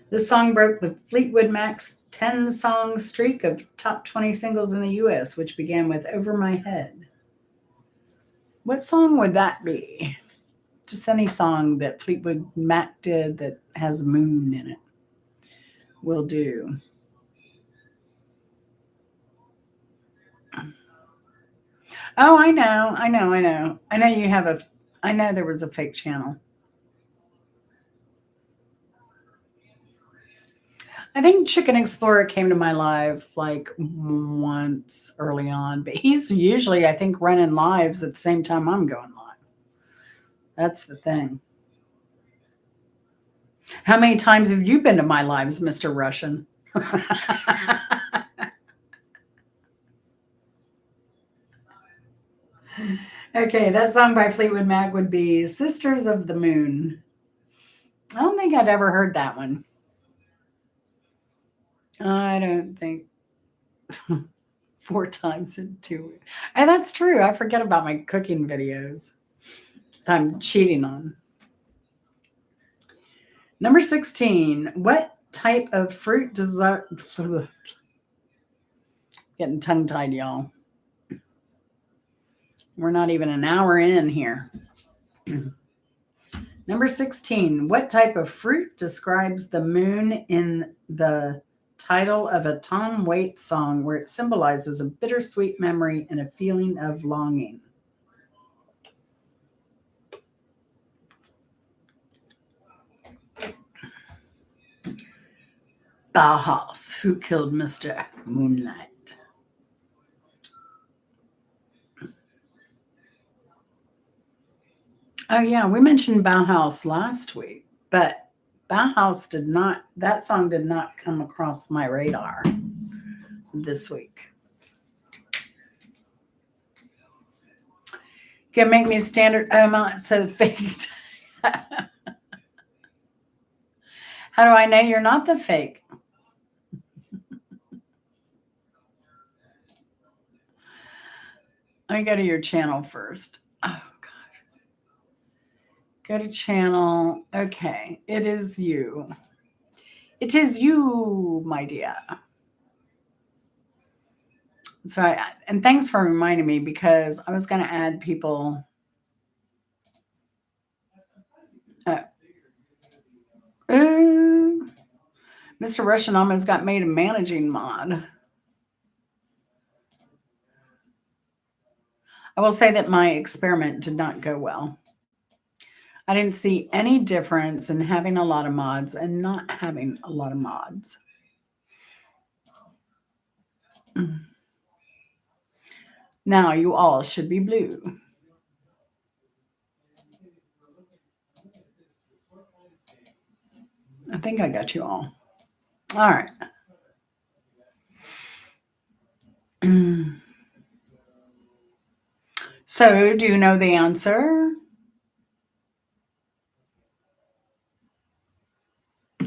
A: This song broke the Fleetwood Mac's 10 song streak of top 20 singles in the US, which began with Over My Head. What song would that be? Just any song that Fleetwood Mac did that has moon in it will do. Oh, I know. I know you have I know there was a fake channel. I think Chicken Explorer came to my live like once early on, but he's usually, I think, running lives at the same time I'm going live. That's the thing. How many times have you been to my lives, Mr. Russian? Okay, that song by Fleetwood Mac would be Sisters of the Moon. I don't think I'd ever heard that one. I don't think 4 times in 2 weeks. And that's true. I forget about my cooking videos that I'm cheating on. Number 16. What type of fruit does getting tongue tied, y'all? We're not even an hour in here. Number 16. What type of fruit describes the moon in the title of a Tom Waits song where it symbolizes a bittersweet memory and a feeling of longing? Bauhaus, Who Killed Mr. Moonlight? Oh yeah, we mentioned Bauhaus last week, but Bauhaus did not. That song did not come across my radar this week. Can make me standard. Oh my, so faked. How do I know you're not the fake? Let me go to your channel first. Oh God. Go to channel. Okay, it is you. It is you, my dear. So, and thanks for reminding me because I was going to add people. Uh, ooh, Mr. Russian almost got made a managing mod. I will say that my experiment did not go well. I didn't see any difference in having a lot of mods and not having a lot of mods. Now you all should be blue. I think I got you all. All right. So, do you know the answer?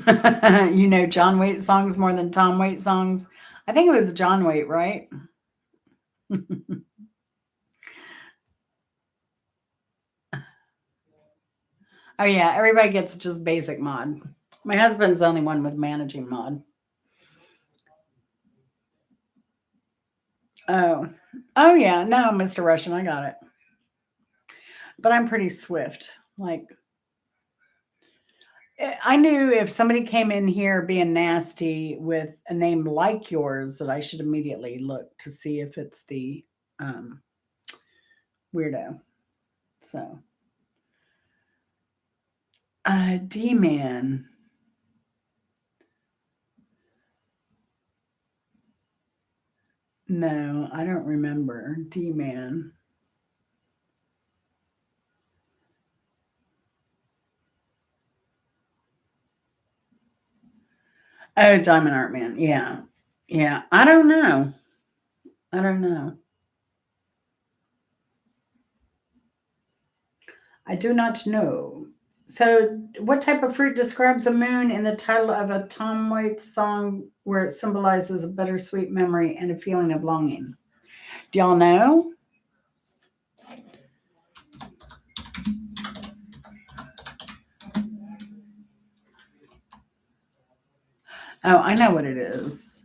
A: You know John Waite songs more than Tom Waite songs? I think it was John Waite, right? Oh, yeah. Everybody gets just basic mod. My husband's the only one with managing mod. Oh, oh, yeah. No, Mr. Russian, I got it. But I'm pretty swift. Like, I knew if somebody came in here being nasty with a name like yours, that I should immediately look to see if it's the um, weirdo. So, D Man. No, I don't remember. D Man. Oh, Diamond Art Man. Yeah. Yeah. I don't know. I don't know. I do not know. So, what type of fruit describes a moon in the title of a Tom Waits song where it symbolizes a bittersweet memory and a feeling of longing? Do y'all know? Oh, I know what it is.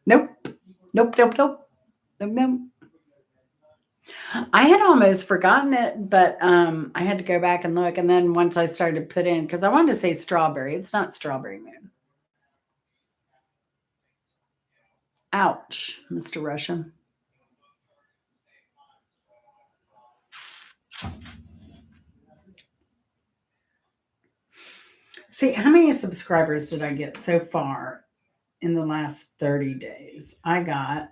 A: Nope. Nope. Nope. Nope. Nope. Nope. I had almost forgotten it, but I had to go back and look. And then once I started to put in, because I wanted to say strawberry, it's not strawberry moon. Ouch, Mr. Russian. See, how many subscribers did I get so far in the last 30 days? I got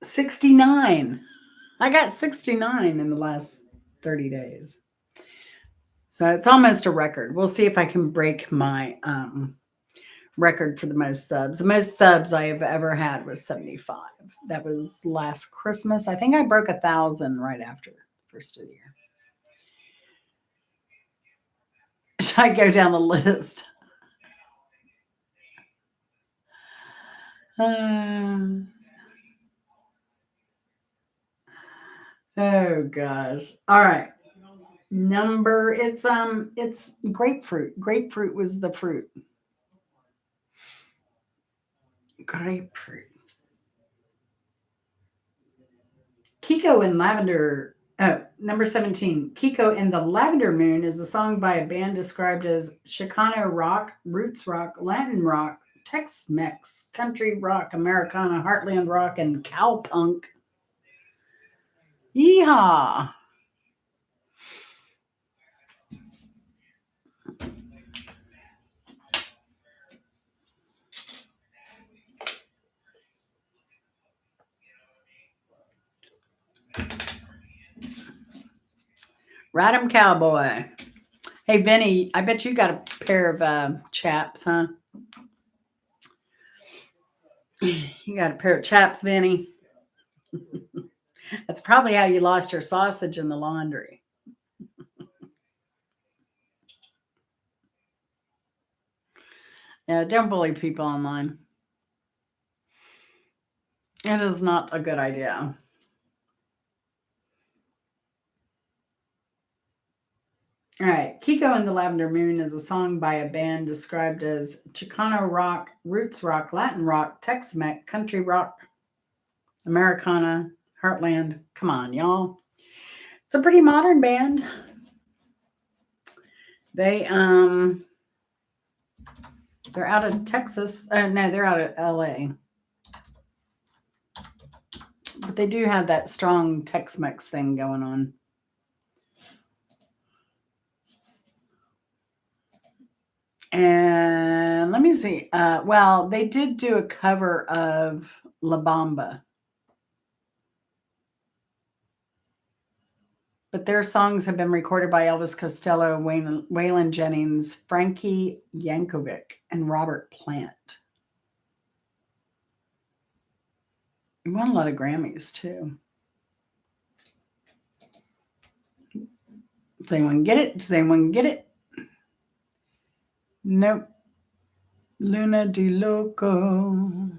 A: 69. I got 69 in the last 30 days. So it's almost a record. We'll see if I can break my record for the most subs. The most subs I have ever had was 75. That was last Christmas. I think I broke 1,000 right after the first of the year. Should I go down the list? Uh, oh gosh. All right. Number it's grapefruit. Grapefruit was the fruit. Grapefruit. Kiko and Lavender. Oh, number 17. Kiko and the Lavender Moon is a song by a band described as Chicano rock, roots rock, Latin rock, Tex Mex, country rock, Americana, heartland rock, and cowpunk. Yeehaw. Ride 'em cowboy. Hey, Vinny, I bet you got a pair of chaps, huh? You got a pair of chaps, Vinny. That's probably how you lost your sausage in the laundry. Yeah, don't bully people online. It is not a good idea. All right. Kiko and the Lavender Moon is a song by a band described as Chicano rock, roots rock, Latin rock, Tex Mex, country rock, Americana, Heartland. Come on, y'all. It's a pretty modern band. They they're out of Texas. No, they're out of LA. But they do have that strong Tex-Mex thing going on. And let me see. Well, they did do a cover of La Bamba. But their songs have been recorded by Elvis Costello, Waylon Jennings, Frankie Yankovic, and Robert Plant. He won a lot of Grammys too. Does anyone get it? Does anyone get it? Nope. Luna di Loco.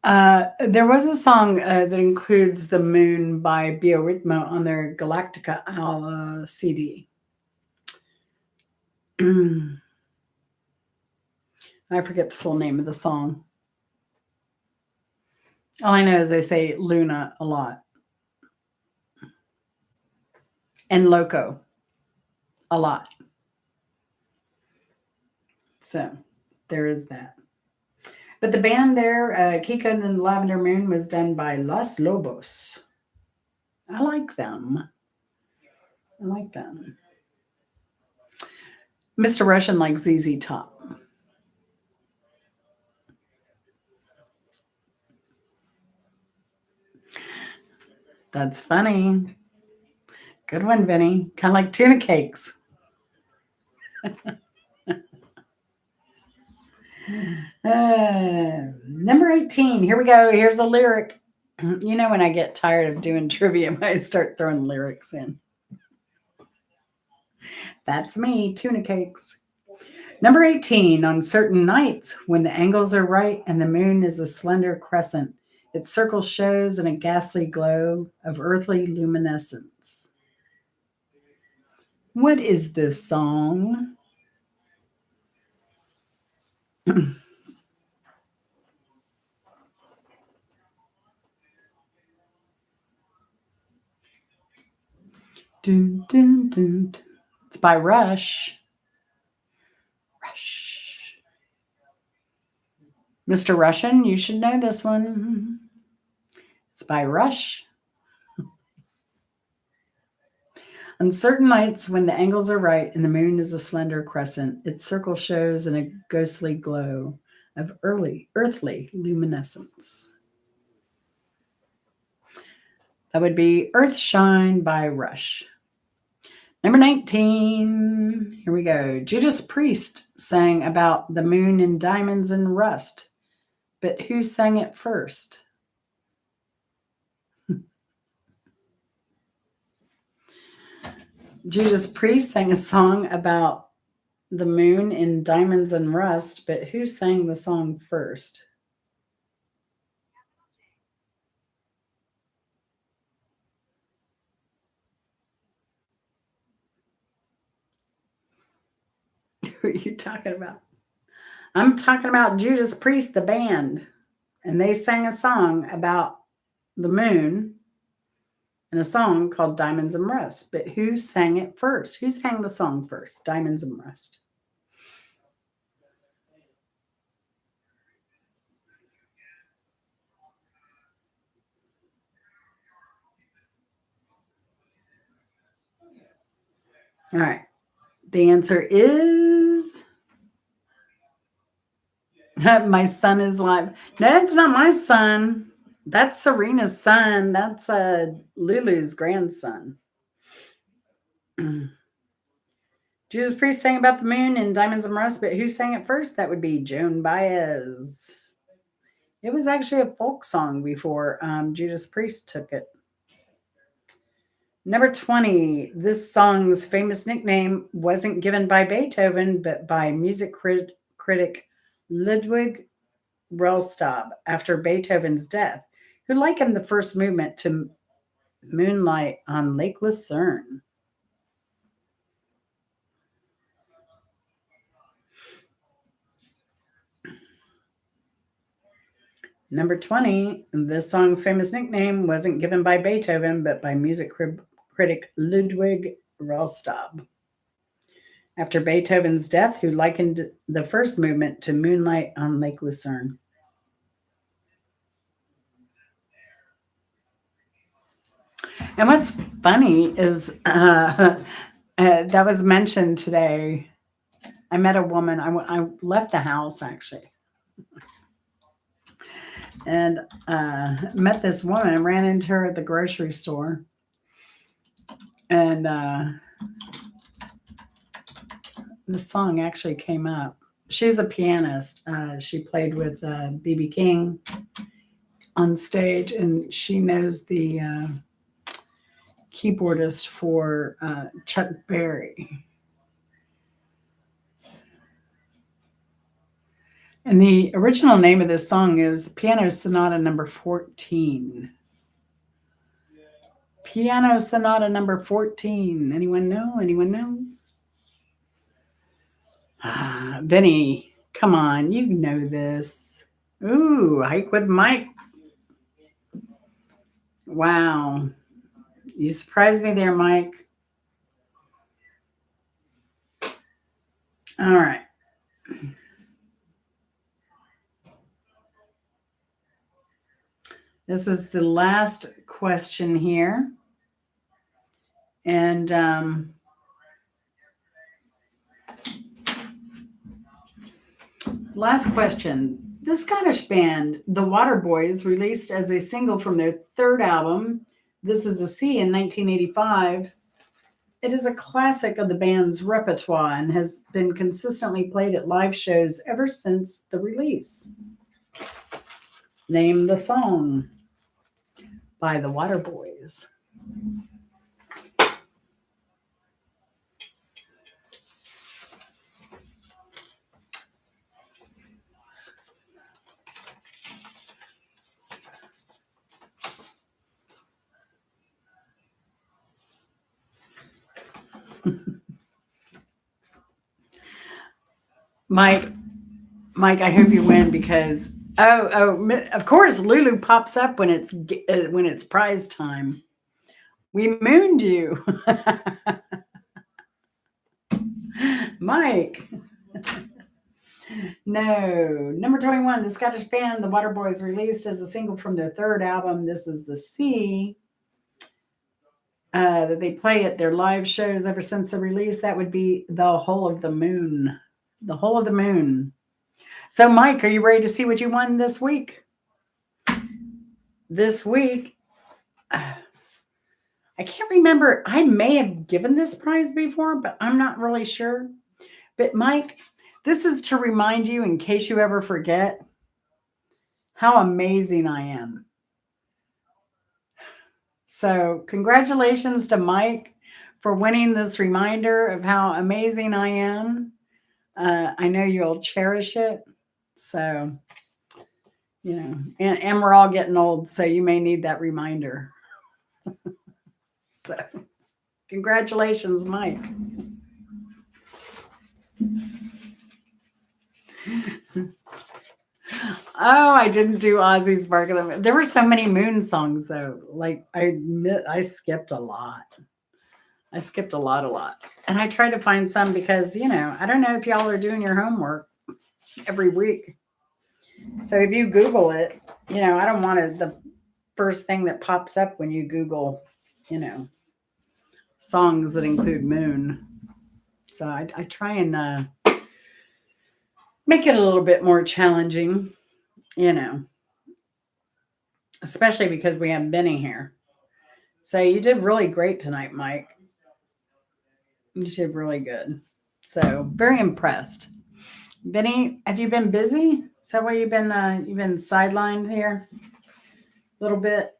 A: There was a song that includes the moon by Biorhythmo on their Galactica CD. I forget the full name of the song. All I know is they say Luna a lot. And Loco a lot. So there is that. But the band there, Kika and the Lavender Moon, was done by Los Lobos. I like them. I like them. Mr. Russian likes ZZ Top. That's funny. Good one, Vinny. Kind of like tuna cakes. Number 18. Here we go. Here's a lyric. You know, when I get tired of doing trivia, I start throwing lyrics in. That's me, tuna cakes. Number 18. On certain nights, when the angles are right and the moon is a slender crescent, its circle shows in a ghastly glow of earthly luminescence. What is this song? Dun, dun, dun, dun. It's by Rush. Rush. Mr. Russian, you should know this one. It's by Rush. On certain nights when the angles are right and the moon is a slender crescent, its circle shows in a ghostly glow of earthly luminescence. That would be Earthshine by Rush. Number 19. Here we go. Judas Priest sang about the moon in diamonds and rust. But who sang it first? Judas Priest sang a song about the moon in diamonds and rust, but who sang the song first? Who are you talking about? I'm talking about Judas Priest, the band, and they sang a song about the moon in a song called Diamonds and Rust. But who sang it first? Who sang the song first? Diamonds and Rust. All right. The answer is my son is live. No, it's not my son. That's Serena's son. That's Lulu's grandson. Judas Priest sang about the moon in Diamonds and Rust, but who sang it first? That would be Joan Baez. It was actually a folk song before Judas Priest took it. Number 20, this song's famous nickname wasn't given by Beethoven, but by music critic Ludwig Rellstab after Beethoven's death, who likened the first movement to moonlight on Lake Lucerne. Number 20, this song's famous nickname wasn't given by Beethoven, but by music critic Ludwig Rellstab after Beethoven's death, who likened the first movement to moonlight on Lake Lucerne. And what's funny is that was mentioned today. I met a woman. I left the house actually, and met this woman and ran into her at the grocery store. And the song actually came up. She's a pianist. She played with B.B. King on stage, and she knows the keyboardist for Chuck Berry. And the original name of this song is Piano Sonata number 14. Piano Sonata number 14. Anyone know? Anyone know? Vinny, come on, you know this. Ooh, Hike with Mike. Wow. You surprised me there, Mike. All right. This is the last question here. And last question. The Scottish band, the Waterboys, released as a single from their third album, This Is a Sea, in 1985. It is a classic of the band's repertoire and has been consistently played at live shows ever since the release. Name the song by the Waterboys. Mike, I hope you win because of course Lulu pops up when it's prize time. We mooned you. Mike. No. Number 21, the Scottish band The Waterboys released as a single from their third album, This Is the Sea, that they play at their live shows ever since the release. That would be The Hole of the Moon. The Hole of the Moon. So, Mike, are you ready to see what you won this week? This week, I can't remember. I may have given this prize before, but I'm not really sure. But, Mike, this is to remind you, in case you ever forget, how amazing I am. So, congratulations to Mike for winning this reminder of how amazing I am. I know you'll cherish it. So, and we're all getting old, so you may need that reminder. So, congratulations, Mike. Oh, I didn't do Ozzy's Bark of the Moon. There were so many Moon songs, though. Like, I admit, I skipped a lot. And I tried to find some because, I don't know if y'all are doing your homework every week. So if you Google it, I don't want it the first thing that pops up when you Google, songs that include Moon. So I try and make it a little bit more challenging, especially because we have Benny here. So you did really great tonight, Mike. You did really good. So very impressed. Benny, have you been busy? Is that why you've been sidelined here? A little bit,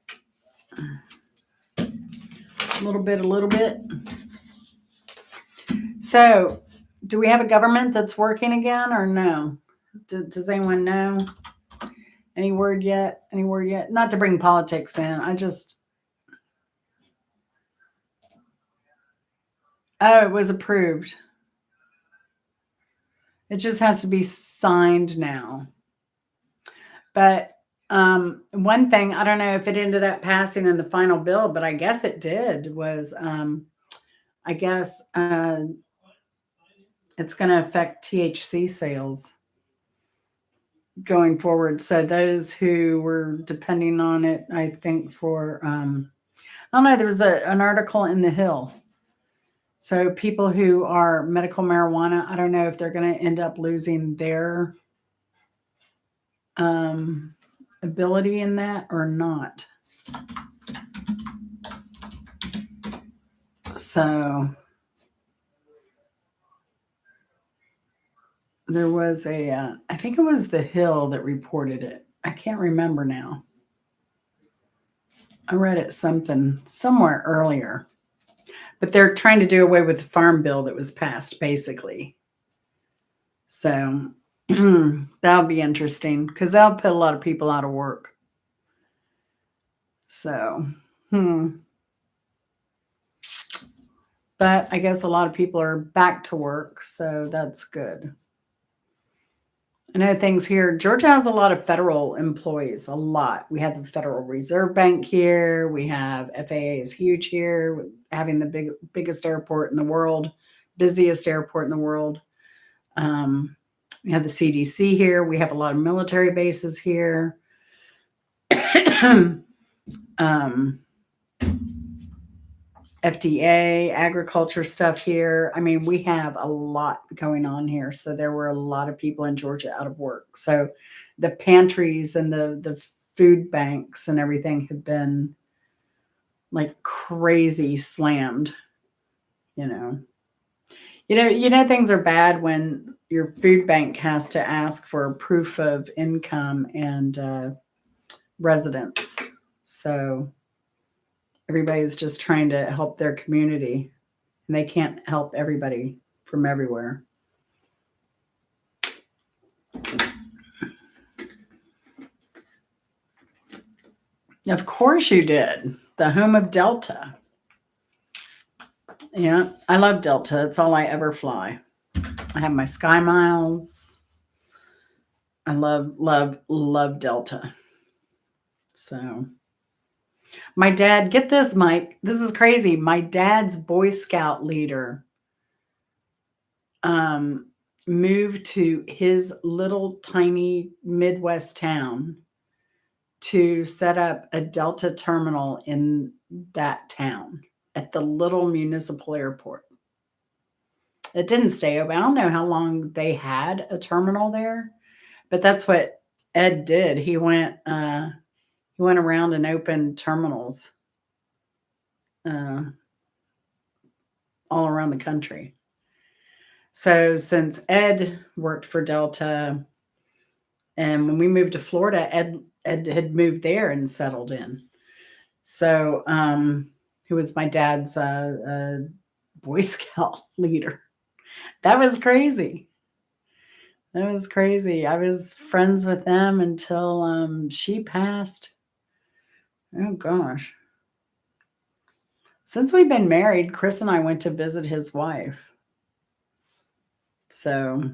A: a little bit, a little bit. So, do we have a government that's working again or no? Does anyone know? Any word yet? Any word yet? Not to bring politics in. Oh, it was approved. It just has to be signed now. But one thing, I don't know if it ended up passing in the final bill, but I guess it did, was I guess it's going to affect THC sales going forward. So those who were depending on it, I think for, I don't know, there was an article in The Hill. So people who are medical marijuana, I don't know if they're going to end up losing their um, ability in that or not. So there was I think it was The Hill that reported it. I can't remember now. I read it somewhere earlier. But they're trying to do away with the farm bill that was passed, basically. So that'll be interesting because that'll put a lot of people out of work. So, but I guess a lot of people are back to work, so that's good. I know things here. Georgia has a lot of federal employees, a lot. We have the Federal Reserve Bank here. We have FAA is huge here, having the biggest airport in the world, busiest airport in the world. We have the CDC here. We have a lot of military bases here. FDA, agriculture stuff here. I mean, we have a lot going on here. So there were a lot of people in Georgia out of work. So the pantries and the food banks and everything have been like crazy slammed, you know. Things are bad when your food bank has to ask for proof of income and residence. So everybody's just trying to help their community, and they can't help everybody from everywhere. Of course you did. The home of Delta. Yeah, I love Delta. It's all I ever fly. I have my Sky Miles. I love, love, love Delta. So, my dad, get this, Mike. This is crazy. My dad's Boy Scout leader moved to his little tiny Midwest town to set up a Delta terminal in that town at the little municipal airport. It didn't stay open. I don't know how long they had a terminal there, but that's what Ed did. He went around and opened terminals uh, all around the country. So since Ed worked for Delta, and when we moved to Florida, Ed had moved there and settled in. So who was my dad's Boy Scout leader. That was crazy. That was crazy. I was friends with them until she passed. Oh gosh. Since we've been married, Chris and I went to visit his wife. So,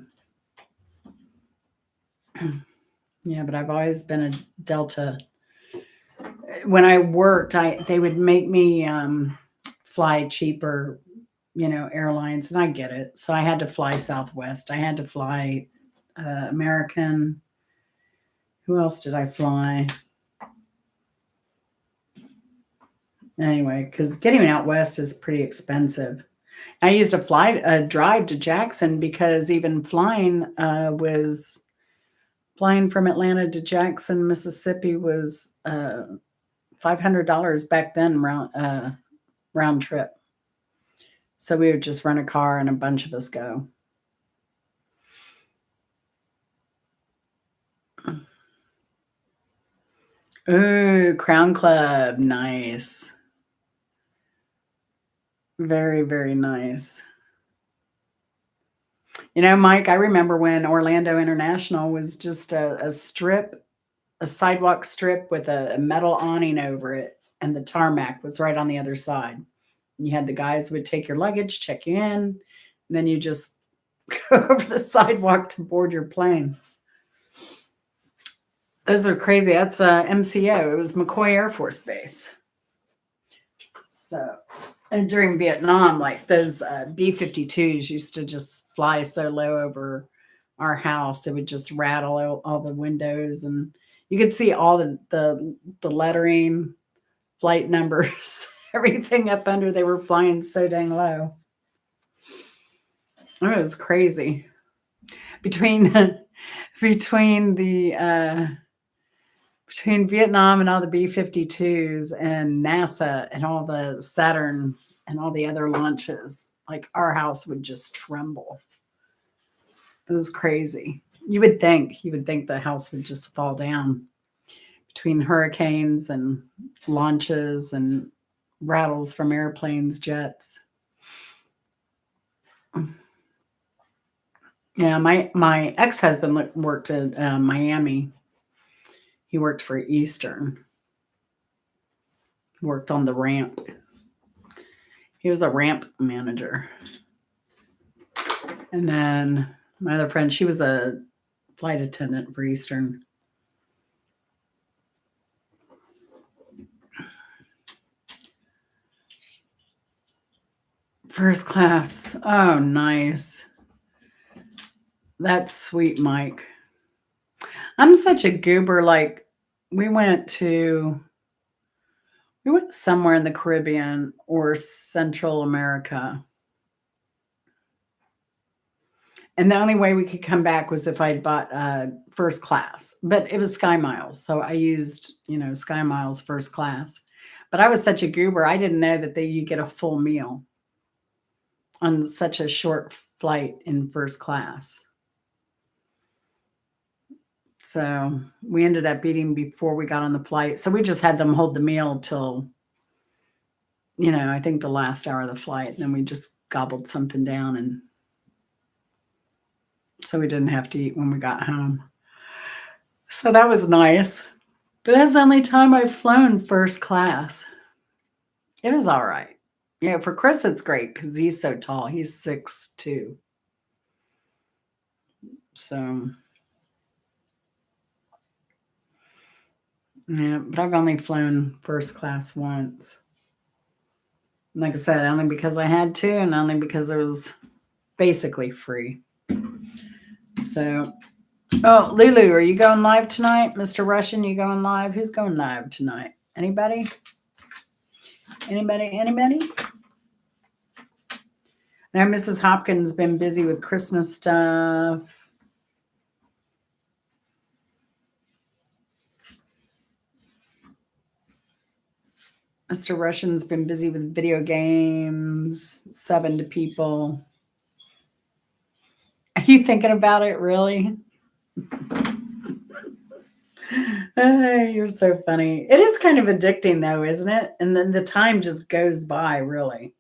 A: yeah, but I've always been a Delta. When I worked, they would make me fly cheaper, airlines, and I get it. So I had to fly Southwest. I had to fly American. Who else did I fly? Anyway, because getting out west is pretty expensive. I used to drive to Jackson because even flying from Atlanta to Jackson, Mississippi was $500 back then round trip. So we would just rent a car and a bunch of us go. Ooh, Crown Club. Nice. Very, very nice. You know, Mike, I remember when Orlando International was just a strip, a sidewalk strip with a metal awning over it, and the tarmac was right on the other side. You had the guys would take your luggage, check you in, and then you just go over the sidewalk to board your plane. Those are crazy. That's MCO. It was McCoy Air Force Base. So, and during Vietnam, like those B-52s used to just fly so low over our house, it would just rattle all the windows, and you could see all the lettering, flight numbers, everything up under. They were flying so dang low. It was crazy. Between between the between Vietnam and all the B-52s and NASA and all the Saturn and all the other launches, like our house would just tremble. It was crazy. You would think the house would just fall down between hurricanes and launches and rattles from airplanes, jets. Yeah, my ex-husband worked at Miami. He worked for Eastern. He worked on the ramp. He was a ramp manager. And then my other friend, she was a flight attendant for Eastern. First class. Oh, nice. That's sweet, Mike. I'm such a goober. Like, we went to, we went somewhere in the Caribbean or Central America. And the only way we could come back was if I'd bought first class, but it was Sky Miles. So I used, Sky Miles first class. But I was such a goober. I didn't know that you get a full meal on such a short flight in first class. So we ended up eating before we got on the flight. So we just had them hold the meal till, I think the last hour of the flight. And then we just gobbled something down. And so we didn't have to eat when we got home. So that was nice. But that's the only time I've flown first class. It was all right. Yeah, for Chris, it's great because he's so tall. He's 6'2". So, yeah, but I've only flown first class once. Like I said, only because I had to and only because it was basically free. So, oh, Lulu, are you going live tonight? Mr. Russian, you going live? Who's going live tonight? Anybody? Anybody? Now, Mrs. Hopkins been busy with Christmas stuff. Mr. Russian's been busy with video games, 7 to people. Are you thinking about it, really? You're so funny. It is kind of addicting, though, isn't it? And then the time just goes by, really,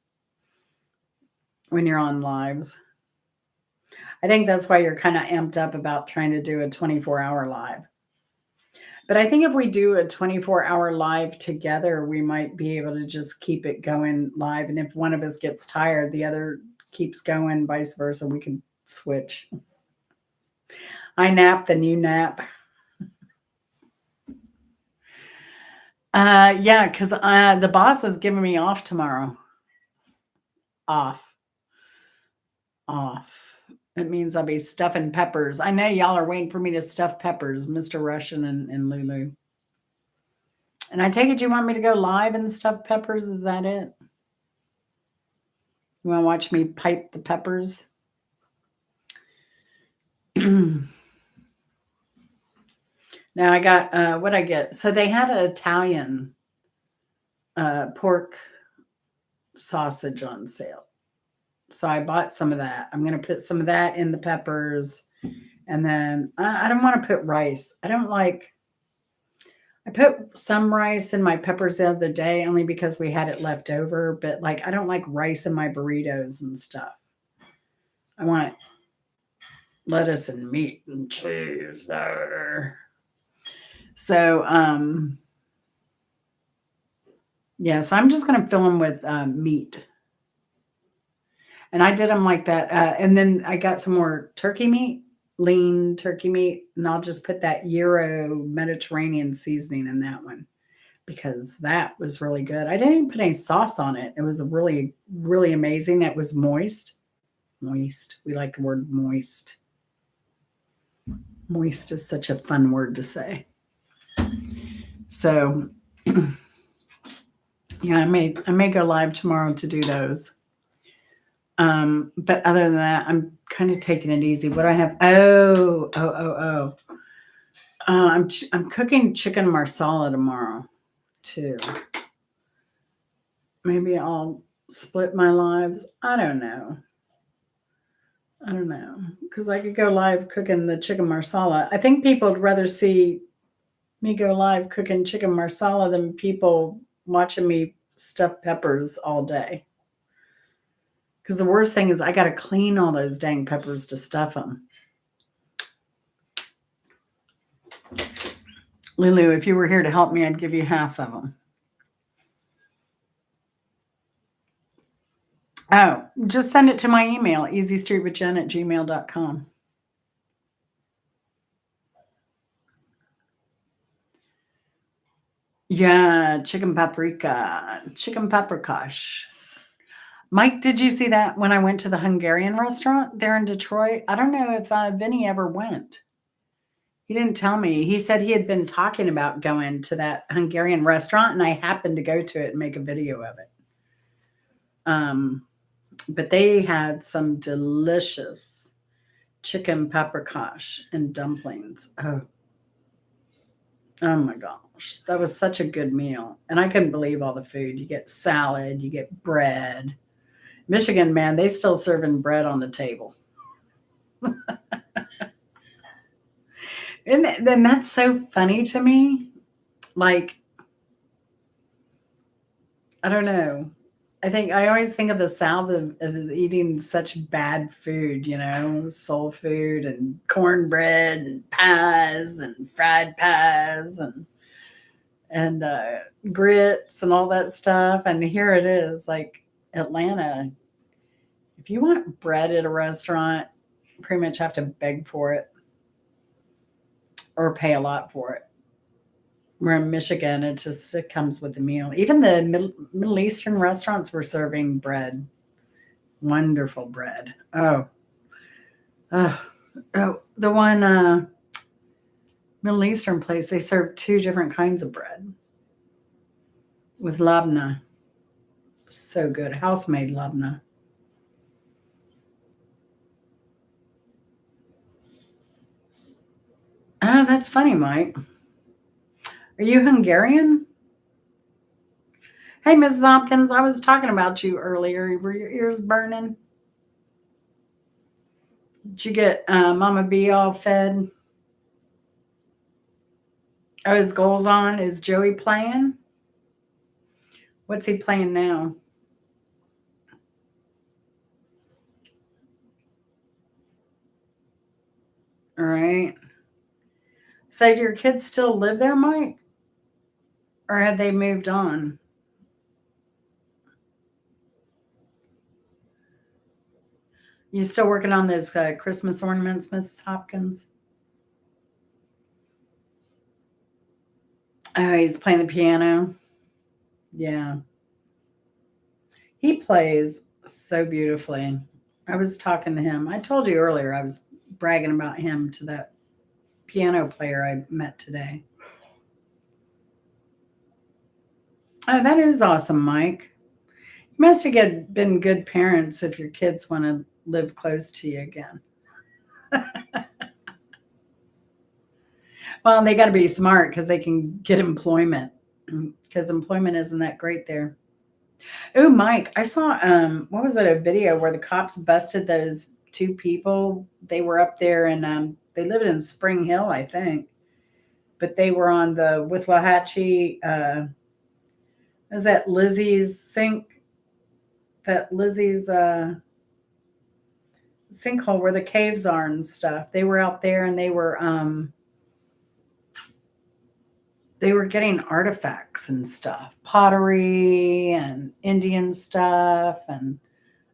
A: when you're on lives. I think that's why you're kind of amped up about trying to do a 24-hour live. But I think if we do a 24-hour live together, we might be able to just keep it going live. And if one of us gets tired, the other keeps going, vice versa. We can switch. I nap, then you nap. Yeah, because the boss is giving me off tomorrow. Off. It means I'll be stuffing peppers. I know y'all are waiting for me to stuff peppers, Mr. Russian and Lulu. And I take it you want me to go live and stuff peppers? Is that it? You want to watch me pipe the peppers? Now I got what I get. So they had an Italian pork sausage on sale. So I bought some of that. I'm going to put some of that in the peppers. And then I don't want to put rice. I put some rice in my peppers the other day only because we had it left over. But like, I don't like rice in my burritos and stuff. I want lettuce and meat and cheese there. So, yeah, so I'm just going to fill them with meat. And I did them like that. And then I got some more turkey meat, lean turkey meat, and I'll just put that Euro Mediterranean seasoning in that one because that was really good. I didn't even put any sauce on it. It was really, really amazing. It was moist. Moist. We like the word moist. Moist is such a fun word to say. So, yeah, I may go live tomorrow to do those. But other than that, I'm kind of taking it easy. What do I have? Oh. I'm cooking chicken marsala tomorrow too. Maybe I'll split my lives. I don't know because I could go live cooking the chicken marsala. I think people would rather see me go live cooking chicken marsala than people watching me stuff peppers all day. Because the worst thing is I got to clean all those dang peppers to stuff them. Lulu, if you were here to help me, I'd give you half of them. Oh, just send it to my email, easystreetwithjen@gmail.com. Yeah, chicken paprika, chicken paprikash. Mike, did you see that when I went to the Hungarian restaurant there in Detroit? I don't know if Vinny ever went. He didn't tell me. He said he had been talking about going to that Hungarian restaurant, and I happened to go to it and make a video of it. But they had some delicious chicken paprikash and dumplings. Oh my gosh, that was such a good meal. And I couldn't believe all the food. You get salad, you get bread. Michigan, man, they still serving bread on the table. And then that's so funny to me. Like, I don't know. I always think of the South of eating such bad food, soul food and cornbread and pies and fried pies and grits and all that stuff. And here it is, like Atlanta. If you want bread at a restaurant, you pretty much have to beg for it or pay a lot for it. We're in Michigan, it comes with the meal. Even the Middle Eastern restaurants were serving bread. Wonderful bread. Oh, the one Middle Eastern place, they serve two different kinds of bread with labna. So good. House made labna. Oh, that's funny, Mike. Are you Hungarian? Hey, Mrs. Hopkins, I was talking about you earlier. Were your ears burning? Did you get Mama B all fed? Oh, his goals on? Is Joey playing? What's he playing now? All right. So do your kids still live there, Mike? Or have they moved on? You still working on those Christmas ornaments, Mrs. Hopkins? Oh, he's playing the piano. Yeah. He plays so beautifully. I was talking to him. I told you earlier I was bragging about him to that piano player I met today. Oh, that is awesome, Mike. You must have been good parents if your kids want to live close to you again. Well, they got to be smart because they can get employment because employment isn't that great there. Oh, Mike, I saw what was it, a video where the cops busted those two people. They were up there and they lived in Spring Hill, I think. But they were on the Withlahachie is that Lizzie's sink that Lizzie's sinkhole where the caves are and stuff. They were out there and they were getting artifacts and stuff, pottery and Indian stuff, and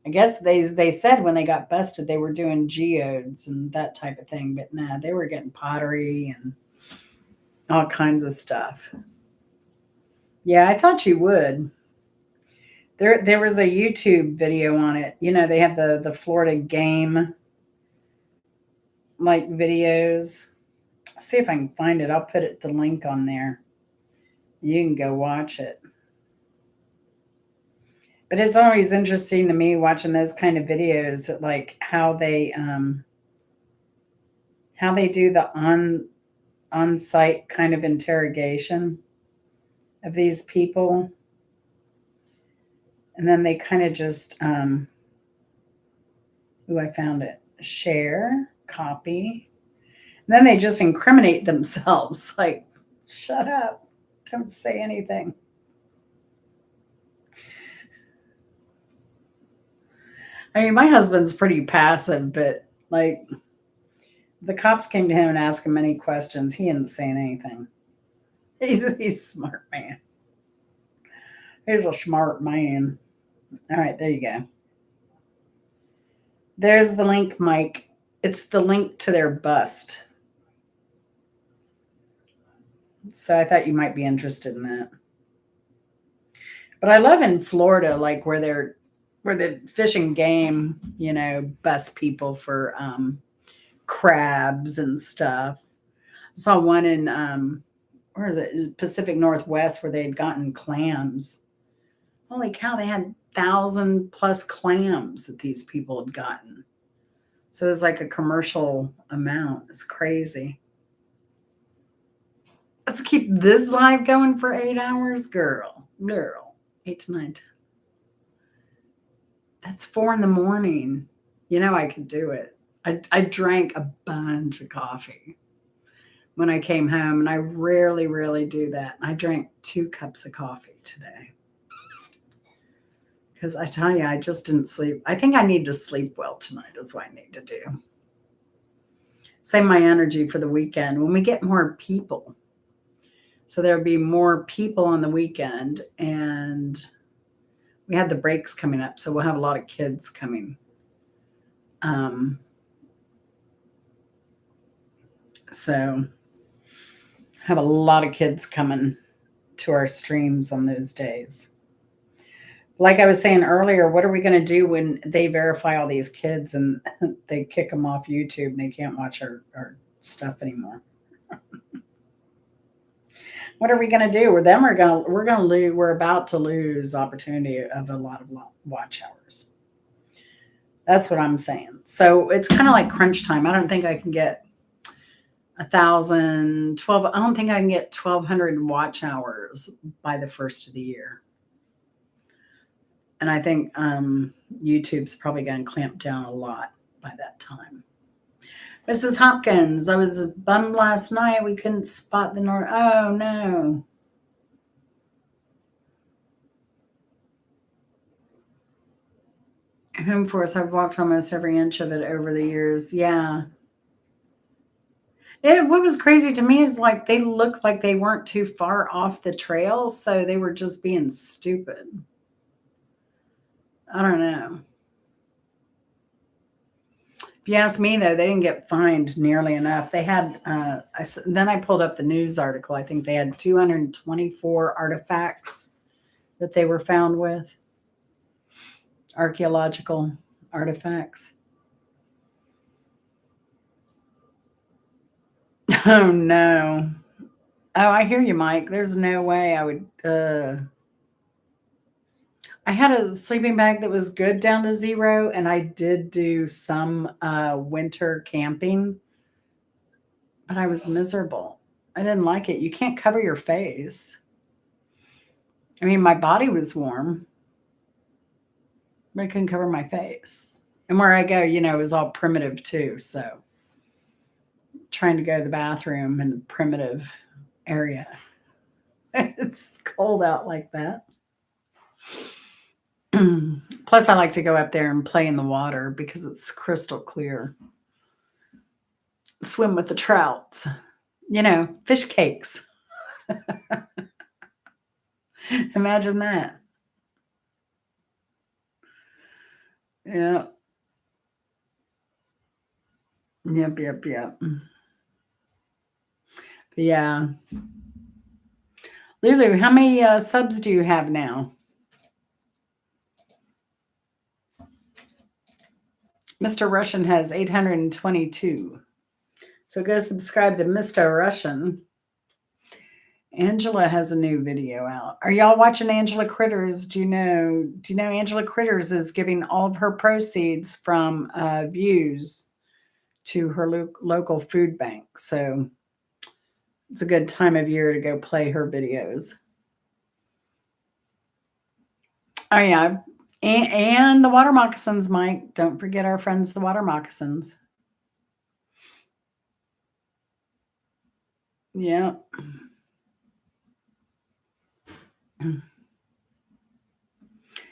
A: I guess they said when they got busted they were doing geodes and that type of thing, but nah, they were getting pottery and all kinds of stuff. Yeah, I thought you would. There was a YouTube video on it. You know, they had the Florida game like videos. See if I can find it. I'll put the link on there. You can go watch it. But it's always interesting to me watching those kind of videos, like how they do the on site kind of interrogation of these people, and then they kind of just I found it, share, copy, and then they just incriminate themselves. Like, shut up, don't say anything. I mean, my husband's pretty passive, but like the cops came to him and asked him any questions, he isn't saying anything. He's a smart man. He's a smart man. All right, there you go. There's the link, Mike. It's the link to their bust. So I thought you might be interested in that. But I love in Florida, like where the fishing game, bust people for crabs and stuff. I saw one in where is it? Pacific Northwest where they had gotten clams. Holy cow, they had 1,000+ clams that these people had gotten. So it was like a commercial amount. It's crazy. Let's keep this live going for 8 hours, girl. 8 to 9. That's 4 in the morning. I could do it. I drank a bunch of coffee when I came home, and I rarely, really do that. I drank 2 cups of coffee today because I tell you, I just didn't sleep. I think I need to sleep well tonight, is what I need to do. Save my energy for the weekend when we get more people. So there'll be more people on the weekend, and we have the breaks coming up, so we'll have a lot of kids coming. So have a lot of kids coming to our streams on those days. Like I was saying earlier, what are we going to do when they verify all these kids and they kick them off YouTube and they can't watch our stuff anymore? What are we going to do? With them, we're going to lose. We're about to lose opportunity of a lot of watch hours. That's what I'm saying. So it's kind of like crunch time. I don't think I can get 1,000, 12. I don't think I can get 1,200 watch hours by the first of the year. And I think YouTube's probably going to clamp down a lot by that time. Mrs. Hopkins, I was bummed last night we couldn't spot the North. Oh, no. Home Force, I've walked almost every inch of it over the years. Yeah. What was crazy to me is like they looked like they weren't too far off the trail, so they were just being stupid. I don't know. If you ask me, though, they didn't get fined nearly enough. They had, then I pulled up the news article. I think they had 224 artifacts that they were found with, archaeological artifacts. Oh, no. Oh, I hear you, Mike. There's no way I would. I had a sleeping bag that was good down to 0, and I did do some winter camping, but I was miserable. I didn't like it. You can't cover your face. I mean, my body was warm. But I couldn't cover my face. And where I go, is all primitive too. So trying to go to the bathroom in a primitive area. It's cold out like that. Plus, I like to go up there and play in the water because it's crystal clear. Swim with the trouts, fish cakes. Imagine that. Yeah. Yep, yep, yep. Yeah. Lulu, how many subs do you have now? Mr. Russian has 822. So go subscribe to Mr. Russian. Angela has a new video out. Are y'all watching Angela Critters? Do you know Angela Critters is giving all of her proceeds from views to her local food bank. So it's a good time of year to go play her videos. Oh yeah. And the water moccasins, Mike. Don't forget our friends, the water moccasins. Yeah.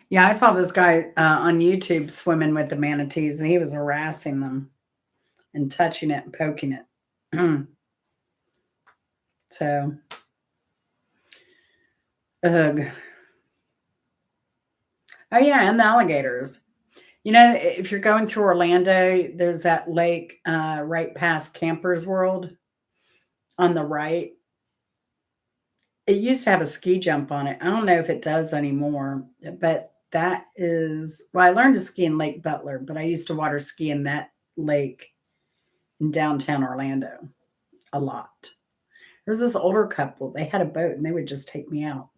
A: Yeah, I saw this guy on YouTube swimming with the manatees, and he was harassing them and touching it and poking it. So, ugh. Oh yeah, and the alligators. If you're going through Orlando, there's that lake right past Campers World on the right. It used to have a ski jump on it. I don't know if it does anymore, but that is, well, I learned to ski in Lake Butler, but I used to water ski in that lake in downtown Orlando a lot. There was this older couple, they had a boat and they would just take me out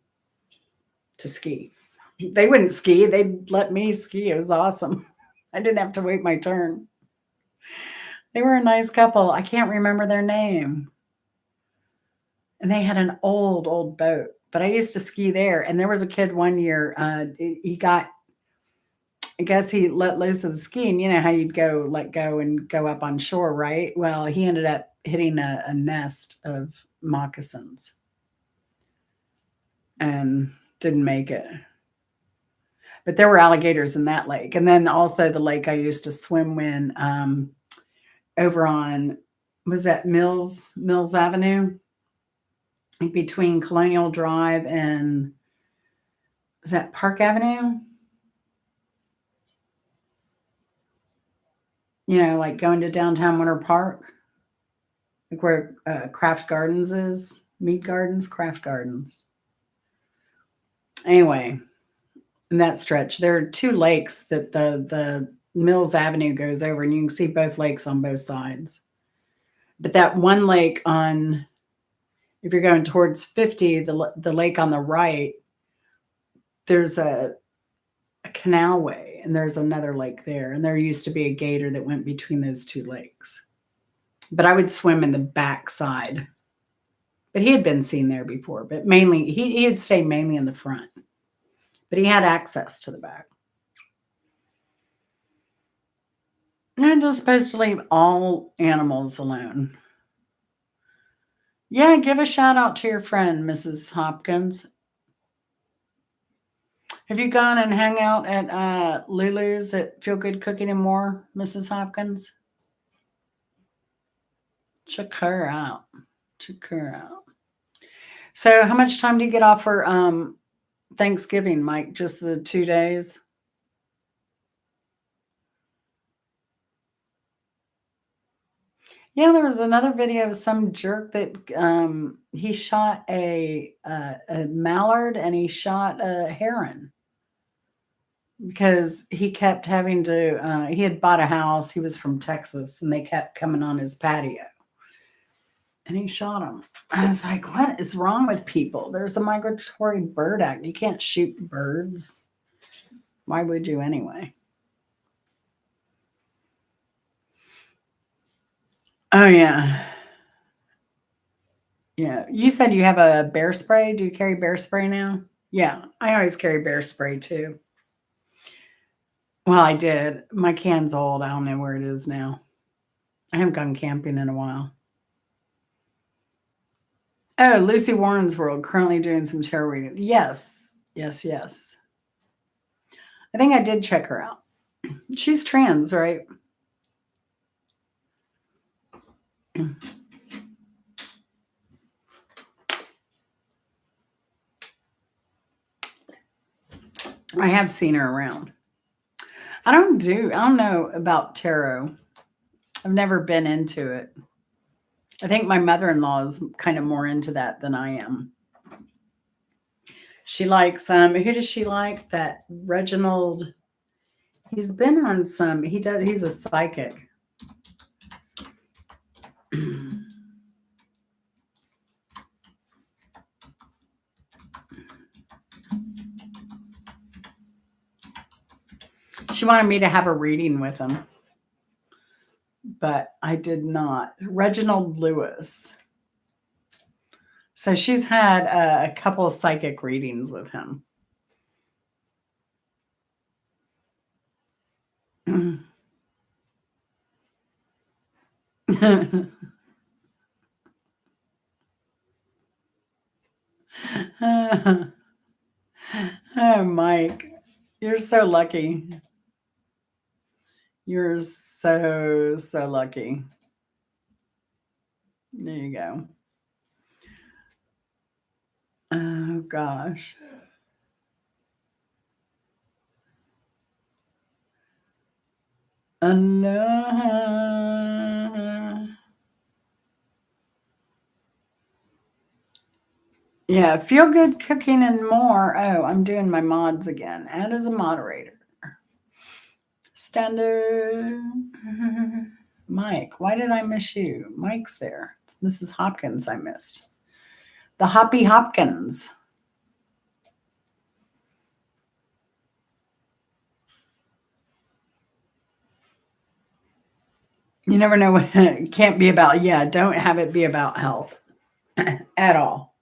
A: to ski. They wouldn't ski, they'd let me ski. It was awesome. I didn't have to wait my turn. They were a nice couple. I can't remember their name. And they had an old boat, but I used to ski there. And there was a kid one year, he got, I guess he let loose of the skiing. You know how you'd let go and go up on shore, right? Well, he ended up hitting a nest of moccasins and didn't make it. But there were alligators in that lake. And then also the lake I used to swim in over on, was that Mills Avenue? Between Colonial Drive and, was that Park Avenue? Like going to downtown Winter Park, like where Craft Gardens is, Mead Gardens, Craft Gardens. Anyway, in that stretch, there are two lakes that the Mills Avenue goes over, and you can see both lakes on both sides. But that one lake on, if you're going towards 50, the lake on the right, there's a canalway, and there's another lake there, and there used to be a gator that went between those two lakes. But I would swim in the back side. But he had been seen there before, but mainly he had stayed mainly in the front. But he had access to the back. I'm just supposed to leave all animals alone. Yeah, give a shout out to your friend, Mrs. Hopkins. Have you gone and hang out at Lulu's at Feel Good Cooking and More, Mrs. Hopkins? Check her out. Check her out. So, how much time do you get off for Thanksgiving, Mike? Just the 2 days? Yeah, there was another video of some jerk that he shot a mallard and he shot a heron because he kept having to. He had bought a house. He was from Texas, and they kept coming on his patio, and he shot them. I was like, "What is wrong with people? There's a Migratory Bird Act. You can't shoot birds. Why would you anyway?" Oh yeah. Yeah. You said you have a bear spray. Do you carry bear spray now? Yeah. I always carry bear spray too. Well, I did. My can's old. I don't know where it is now. I haven't gone camping in a while. Oh, Lucy Warren's World, currently doing some tarot reading. Yes. Yes, yes. I think I did check her out. She's trans, right? I have seen her around. I don't know about tarot. I've never been into it. I think my mother-in-law is kind of more into that than I am. She likes who does she like? That Reginald. He's been on some. He's a psychic. She wanted me to have a reading with him, but I did not. Reginald Lewis. So she's had a couple of psychic readings with him. Oh, Mike, you're so lucky. You're so, so lucky. There you go. Oh, gosh. No. Yeah, feel good cooking and more. Oh, I'm doing my mods again. Add as a moderator. Standard. Mike, why did I miss you? Mike's there. It's Mrs. Hopkins I missed. The Hoppy Hopkins. You never know what it can't be about. Yeah, don't have it be about health at all.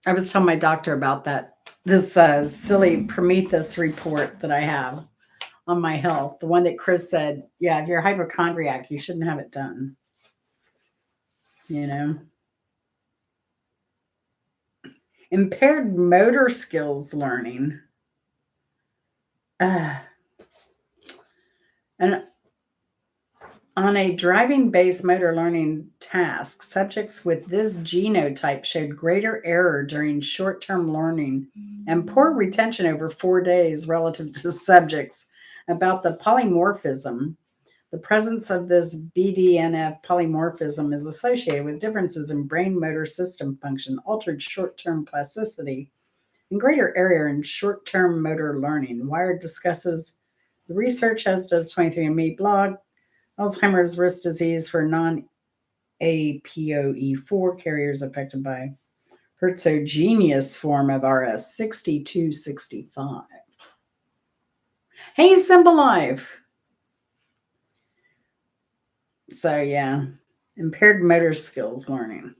A: I was telling my doctor about that. This silly Prometheus report that I have on my health. The one that Chris said, yeah, if you're a hypochondriac, you shouldn't have it done. You know? Impaired motor skills learning. And on a driving-based motor learning task, subjects with this genotype showed greater error during short-term learning and poor retention over 4 days relative to subjects about the polymorphism. The presence of this BDNF polymorphism is associated with differences in brain motor system function, altered short-term plasticity, and greater error in short-term motor learning. Wired discusses the research, as does 23andMe blog. Alzheimer's risk disease for non-APOE4 carriers affected by hertzogeneous form of RS 6265. Hey, Simple Life. So, yeah, impaired motor skills learning.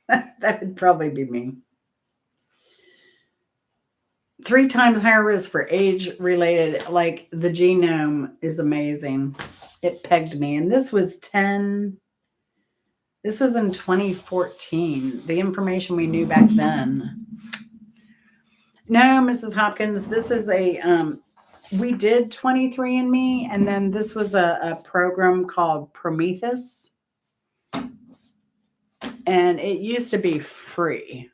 A: That would probably be me. 3 times higher risk for age related, like the genome is amazing. It pegged me. And this was in 2014. The information we knew back then. No, Mrs. Hopkins, this is we did 23andMe, and then this was a program called Prometheus. And it used to be free.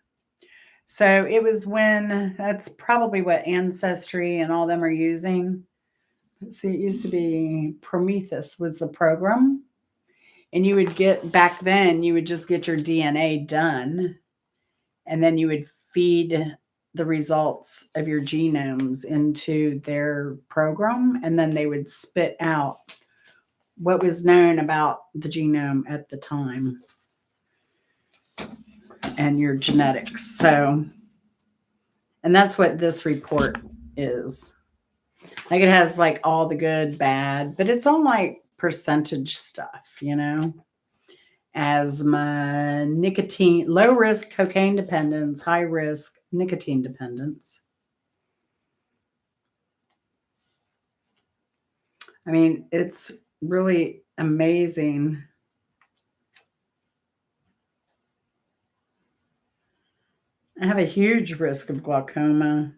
A: So it was that's probably what Ancestry and all them are using. Let's see, it used to be Prometheus was the program. And you would back then, you would just get your DNA done. And then you would feed the results of your genomes into their program. And then they would spit out what was known about the genome at the time and your genetics. So, and that's what this report is. Like it has like all the good, bad, but it's all like percentage stuff, you know? Asthma, nicotine, low risk cocaine dependence, high risk nicotine dependence. I mean, it's really amazing. I have a huge risk of glaucoma.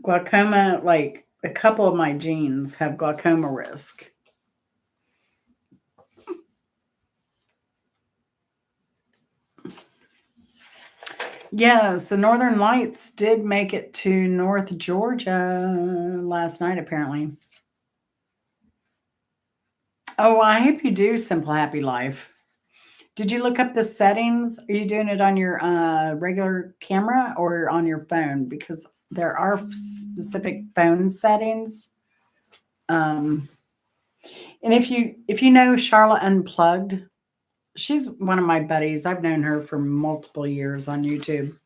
A: Glaucoma, like a couple of my genes have glaucoma risk. Yes, the Northern Lights did make it to North Georgia last night, apparently. Oh, I hope you do, Simple Happy Life. Did you look up the settings? Are you doing it on your regular camera or on your phone? Because there are specific phone settings. Um, and if you know Charlotte Unplugged, she's one of my buddies. I've known her for multiple years on YouTube.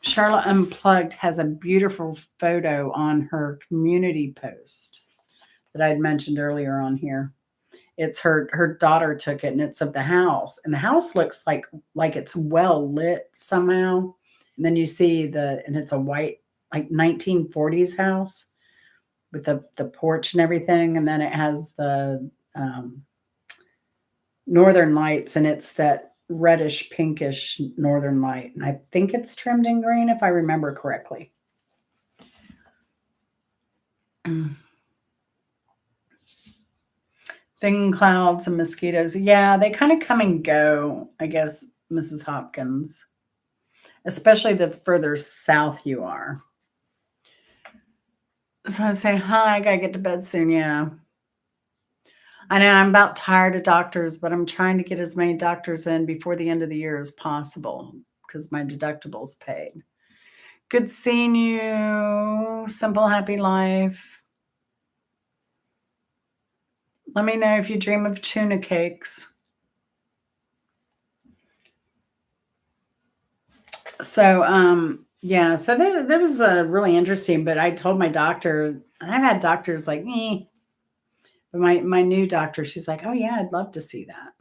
A: Charlotte Unplugged has a beautiful photo on her community post that I'd mentioned earlier on here. It's her daughter took it, and it's of the house, and the house looks like it's well lit somehow. And then you see and it's a white like 1940s house with the porch and everything, and then it has the northern lights, and it's that reddish pinkish northern light, and I think it's trimmed in green if I remember correctly. Thin clouds and mosquitoes. Yeah, they kind of come and go, I guess, Mrs. Hopkins, especially the further south you are. So I say, hi, I gotta get to bed soon. Yeah. I know I'm about tired of doctors, but I'm trying to get as many doctors in before the end of the year as possible because my deductible's paid. Good seeing you. Simple Happy Life. Let me know if you dream of tuna cakes. So, yeah, so that was really interesting. But I told my doctor, and I've had doctors like me, but my new doctor, she's like, oh yeah, I'd love to see that.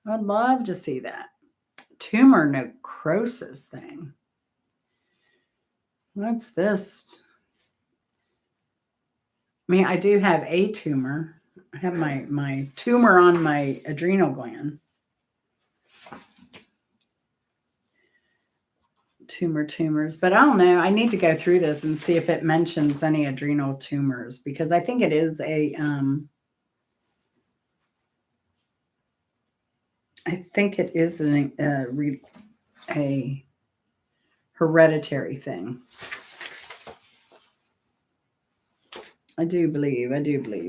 A: I'd love to see that tumor necrosis thing. What's this? I mean, I do have a tumor. I have my tumor on my adrenal gland. Tumors, but I don't know. I need to go through this and see if it mentions any adrenal tumors because I think it is I think it is a hereditary thing. I do believe.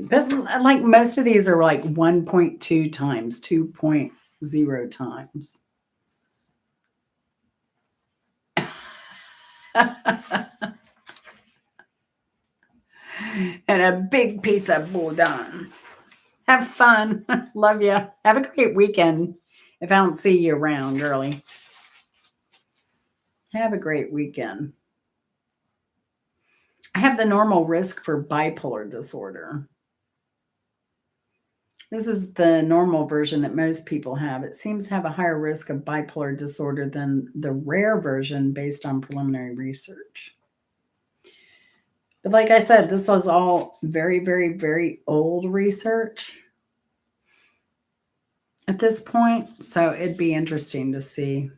A: But like most of these are like 1.2 times, 2.0 times. And a big piece of boudin. Have fun. Love you. Have a great weekend. If I don't see you around, girly. Have a great weekend. I have the normal risk for bipolar disorder. This is the normal version that most people have. It seems to have a higher risk of bipolar disorder than the rare version based on preliminary research. But like I said, this was all very, very, very old research at this point. So it'd be interesting to see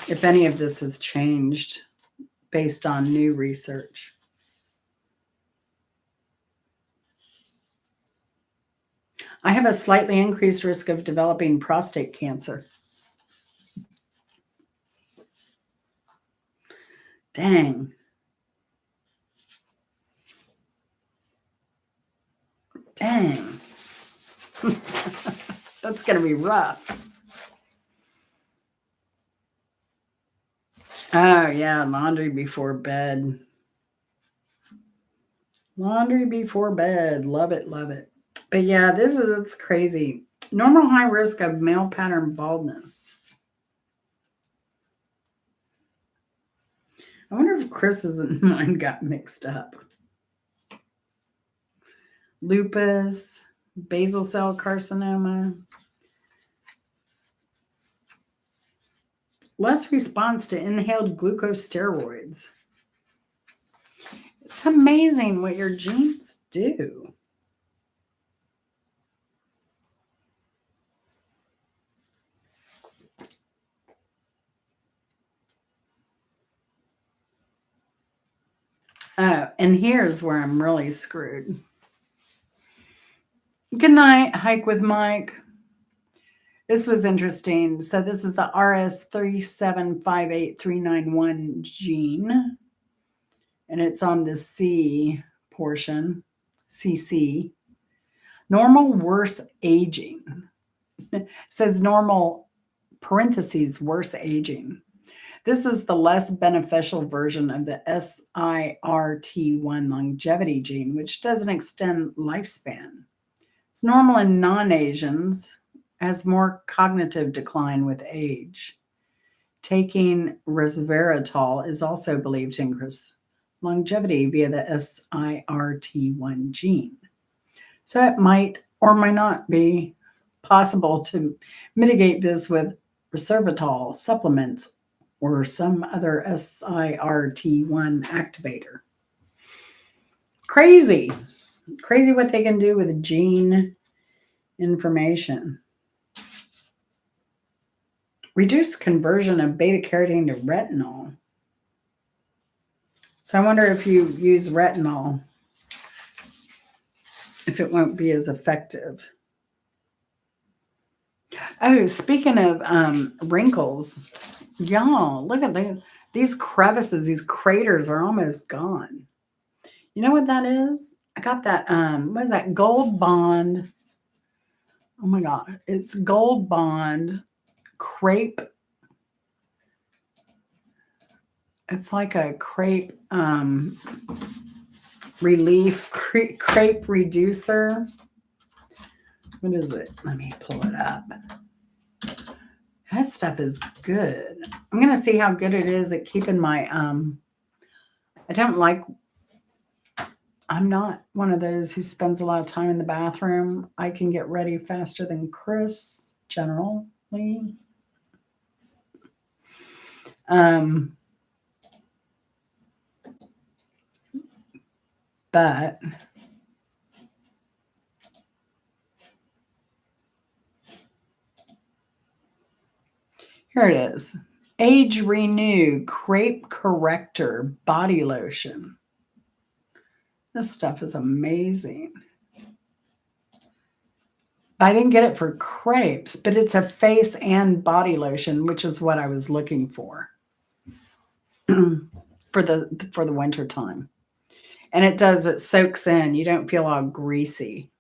A: if any of this has changed based on new research. I have a slightly increased risk of developing prostate cancer. Dang. Dang. That's going to be rough. Oh, yeah. Laundry before bed. Laundry before bed. Love it. Love it. But yeah, it's crazy. Normal high risk of male pattern baldness. I wonder if Chris's and mine got mixed up. Lupus, basal cell carcinoma. Less response to inhaled glucose steroids. It's amazing what your genes do. Oh, and here's where I'm really screwed. Good night, Hike with Mike. This was interesting. So this is the RS3758391 gene, and it's on the C portion, CC. Normal worse aging. It says normal parentheses worse aging. This is the less beneficial version of the SIRT1 longevity gene, which doesn't extend lifespan. It's normal in non-Asians, has more cognitive decline with age. Taking resveratrol is also believed to increase longevity via the SIRT1 gene. So it might or might not be possible to mitigate this with resveratrol supplements or some other SIRT1 activator. Crazy. Crazy what they can do with gene information. Reduced conversion of beta carotene to retinol. So I wonder if you use retinol, if it won't be as effective. Oh, speaking of wrinkles, y'all, look at these crevices, these craters are almost gone. You know what that is? I got that, what is that? Gold Bond. Oh my God. It's Gold Bond crepe. It's like a crepe relief, crepe reducer. What is it? Let me pull it up. That stuff is good. I'm going to see how good it is at keeping my, I don't like, I'm not one of those who spends a lot of time in the bathroom. I can get ready faster than Chris, generally. But here it is. Age Renew Crepe Corrector Body Lotion. This stuff is amazing. I didn't get it for crepes, but it's a face and body lotion, which is what I was looking for for the winter time. And it soaks in. You don't feel all greasy.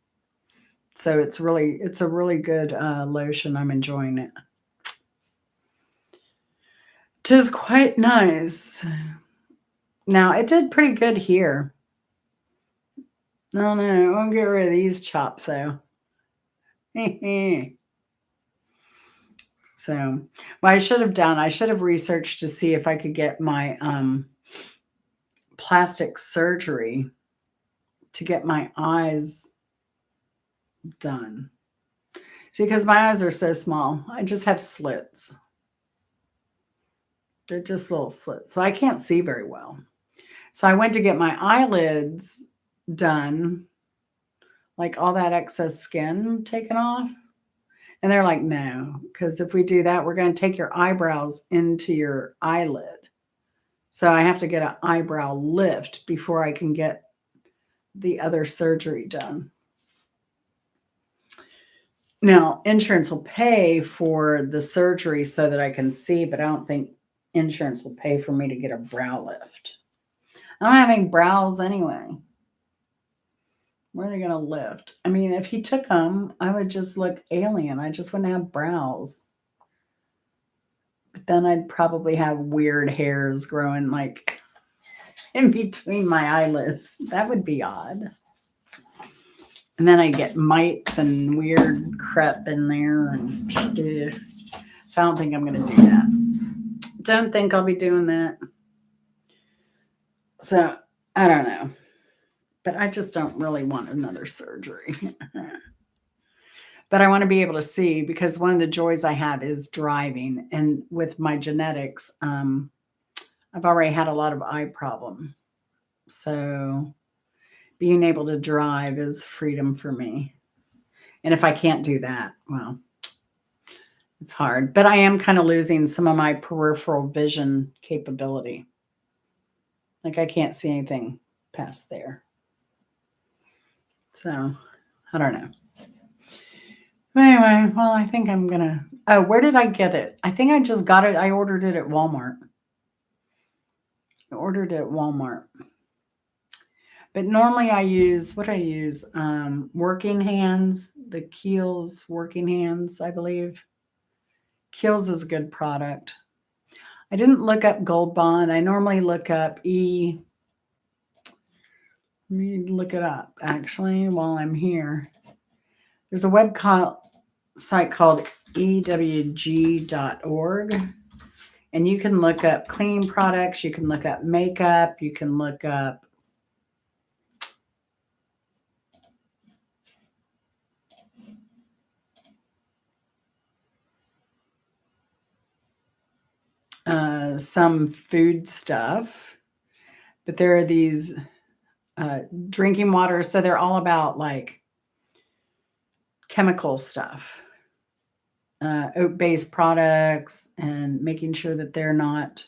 A: So it's a really good lotion. I'm enjoying it. 'Tis quite nice. Now it did pretty good here. No, I won't get rid of these chops though. So, what I should have researched to see if I could get my plastic surgery to get my eyes done. See, because my eyes are so small, I just have slits. They're just little slits. So I can't see very well. So I went to get my eyelids done, like all that excess skin taken off. And they're like, no, because if we do that, we're going to take your eyebrows into your eyelid. So I have to get an eyebrow lift before I can get the other surgery done. Now, insurance will pay for the surgery so that I can see, but I don't think insurance will pay for me to get a brow lift. I'm having brows anyway. Where are they going to lift? I mean, if he took them, I would just look alien. I just wouldn't have brows. But then I'd probably have weird hairs growing like in between my eyelids. That would be odd. And then I get mites and weird crap in there. And so I don't think I'm going to do that. Don't think I'll be doing that. So I don't know. But I just don't really want another surgery. But I want to be able to see because one of the joys I have is driving. And with my genetics, I've already had a lot of eye problem. So being able to drive is freedom for me. And if I can't do that, well, it's hard. But I am kind of losing some of my peripheral vision capability. Like I can't see anything past there. So I don't know. Anyway, well, I think I'm gonna. Oh, where did I get it? I think I just got it. I ordered it at Walmart. I ordered it at Walmart. But normally I use what I use working hands, the Kiehl's working hands, I believe. Kiehl's is a good product. I didn't look up Gold Bond. I normally look up Let me look it up actually while I'm here. There's a site called ewg.org, and you can look up cleaning products, you can look up makeup, you can look up some food stuff, but there are these drinking water, so they're all about like chemical stuff, oat-based products, and making sure that they're not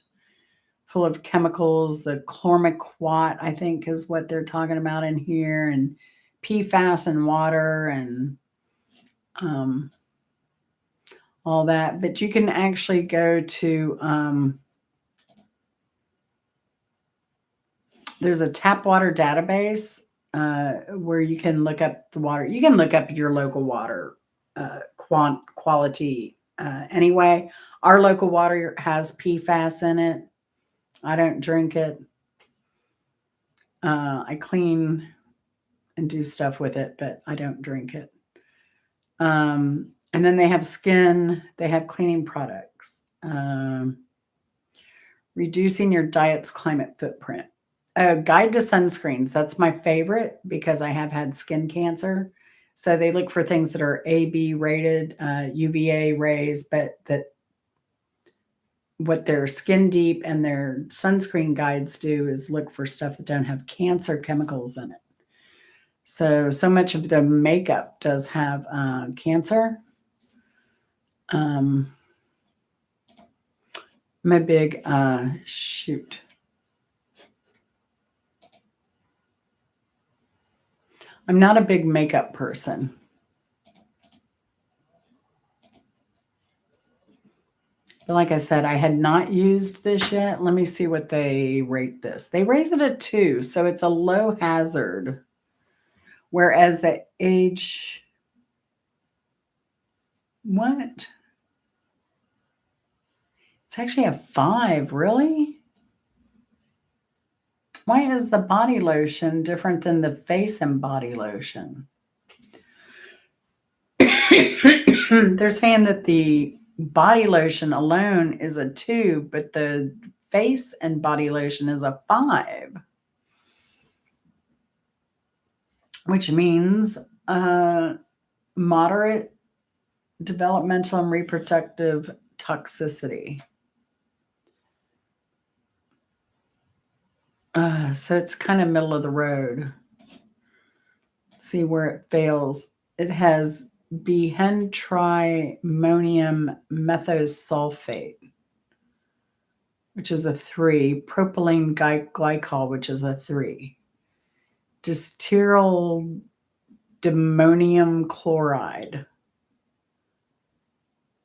A: full of chemicals. The chlormequat, I think, is what they're talking about in here, and PFAS in water, and all that. But you can actually go to there's a tap water database where you can look up the water. You can look up your local water quality anyway. Our local water has PFAS in it. I don't drink it. I clean and do stuff with it, but I don't drink it. And then they have cleaning products. Reducing your diet's climate footprint. Guide to sunscreens. That's my favorite because I have had skin cancer. So they look for things that are AB rated, UVA rays, but that what their skin deep and their sunscreen guides do is look for stuff that don't have cancer chemicals in it. So much of the makeup does have cancer. I'm a big shoot. I'm not a big makeup person. But like I said, I had not used this yet. Let me see what they rate this. They raise it a 2, so it's a low hazard. Whereas the age, what? It's actually a 5, really? Why is the body lotion different than the face and body lotion? They're saying that the body lotion alone is a 2, but the face and body lotion is a 5, which means moderate developmental and reproductive toxicity. So it's kind of middle of the road. Let's see where it fails. It has bihentrimonium methosulfate, which is a 3, propylene glycol, which is a 3, distyryl dimonium chloride,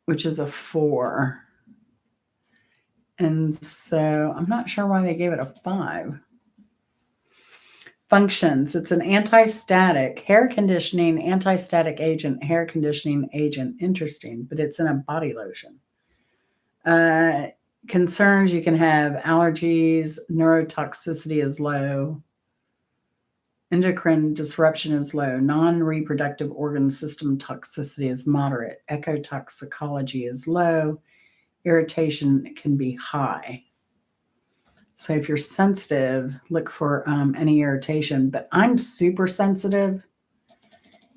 A: which is a 4. And so I'm not sure why they gave it a 5. Functions. It's an anti-static hair conditioning, anti-static agent, hair conditioning agent. Interesting, but it's in a body lotion. Concerns, you can have allergies, neurotoxicity is low, endocrine disruption is low, non-reproductive organ system toxicity is moderate, ecotoxicology is low, irritation can be high. So if you're sensitive, look for any irritation. But I'm super sensitive,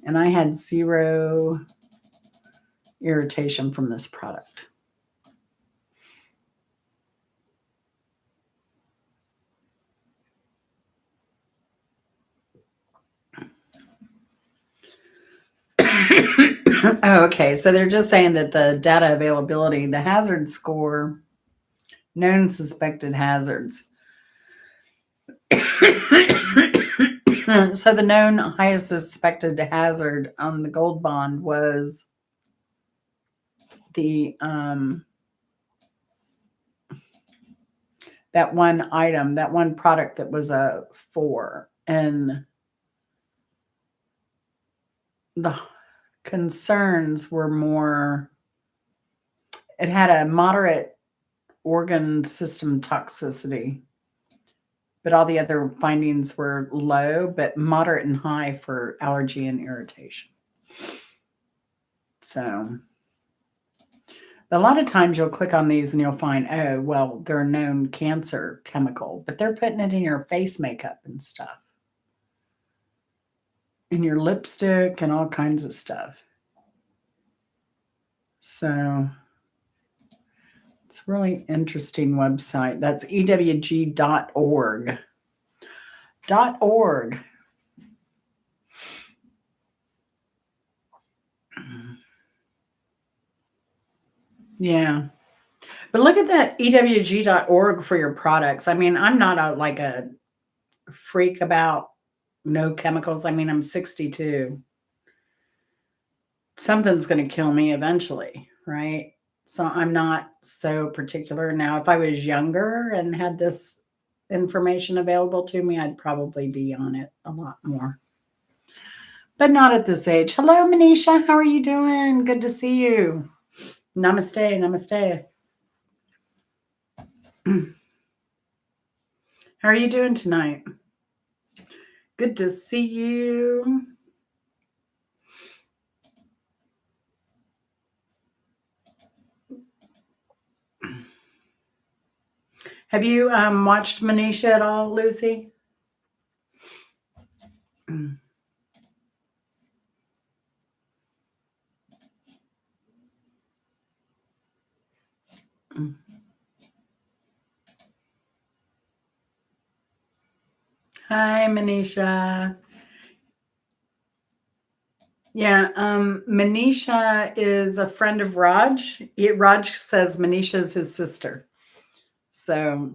A: and I had 0 irritation from this product. Oh, okay. So they're just saying that the data availability, the hazard score, known suspected hazards. So the known highest suspected hazard on the gold bond was the that one item, that one product that was a 4, and the concerns were more. It had a moderate organ system toxicity, but all the other findings were low, but moderate and high for allergy and irritation. So a lot of times you'll click on these and you'll find, oh, well, they're a known cancer chemical, but they're putting it in your face makeup and stuff, in your lipstick and all kinds of stuff. So it's a really interesting website. That's ewg.org. .org. Yeah. But look at that ewg.org for your products. I mean, I'm not a freak about no chemicals. I mean, I'm 62. Something's going to kill me eventually, right? So I'm not so particular. Now, if I was younger and had this information available to me, I'd probably be on it a lot more. But not at this age. Hello, Manisha. How are you doing? Good to see you. Namaste. Namaste. How are you doing tonight? Good to see you. Have you watched Manisha at all, Lucy? Hi, Manisha. Yeah, Manisha is a friend of Raj. Raj says Manisha's his sister. So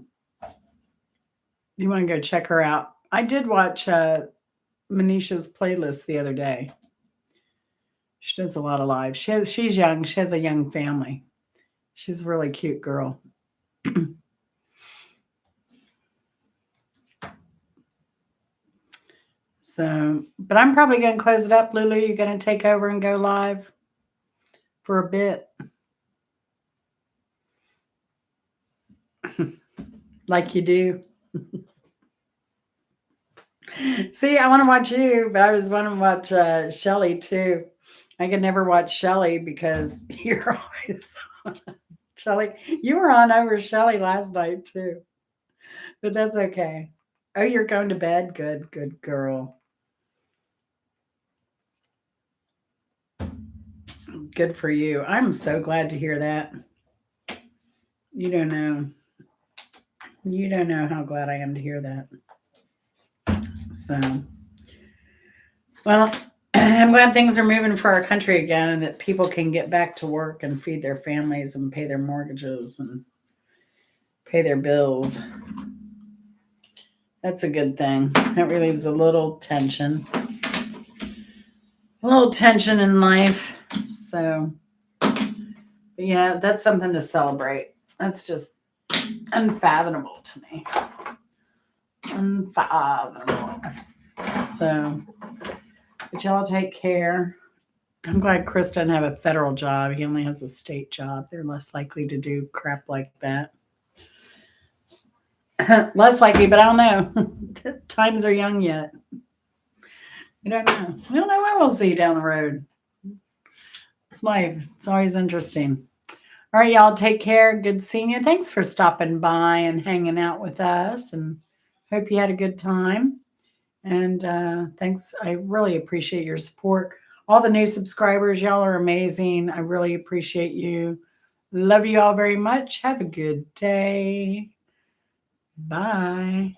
A: you want to go check her out. I did watch Manisha's playlist the other day. She does a lot of live. She's young. She has a young family. She's a really cute girl. So, but I'm probably going to close it up. Lulu, you're going to take over and go live for a bit. Like you do. See, I want to watch you, but I was wanting to watch Shelly too. I could never watch Shelly because you're always on. Shelly. You were on over Shelly last night too, but that's okay. Oh, you're going to bed? Good, good girl. Good for you. I'm so glad to hear that. You don't know. You don't know how glad I am to hear that. So, well, I'm glad things are moving for our country again and that people can get back to work and feed their families and pay their mortgages and pay their bills. That's a good thing. That relieves a little tension. A little tension in life. So, but yeah, that's something to celebrate. That's just unfathomable to me. Unfathomable. So, but y'all take care. I'm glad Chris doesn't have a federal job. He only has a state job. They're less likely to do crap like that. Less likely, but I don't know. Times are young yet. We don't know. We don't know what we'll see down the road. It's life. It's always interesting. All right, y'all take care. Good seeing you. Thanks for stopping by and hanging out with us. And hope you had a good time. And thanks. I really appreciate your support. All the new subscribers, y'all are amazing. I really appreciate you. Love you all very much. Have a good day. Bye.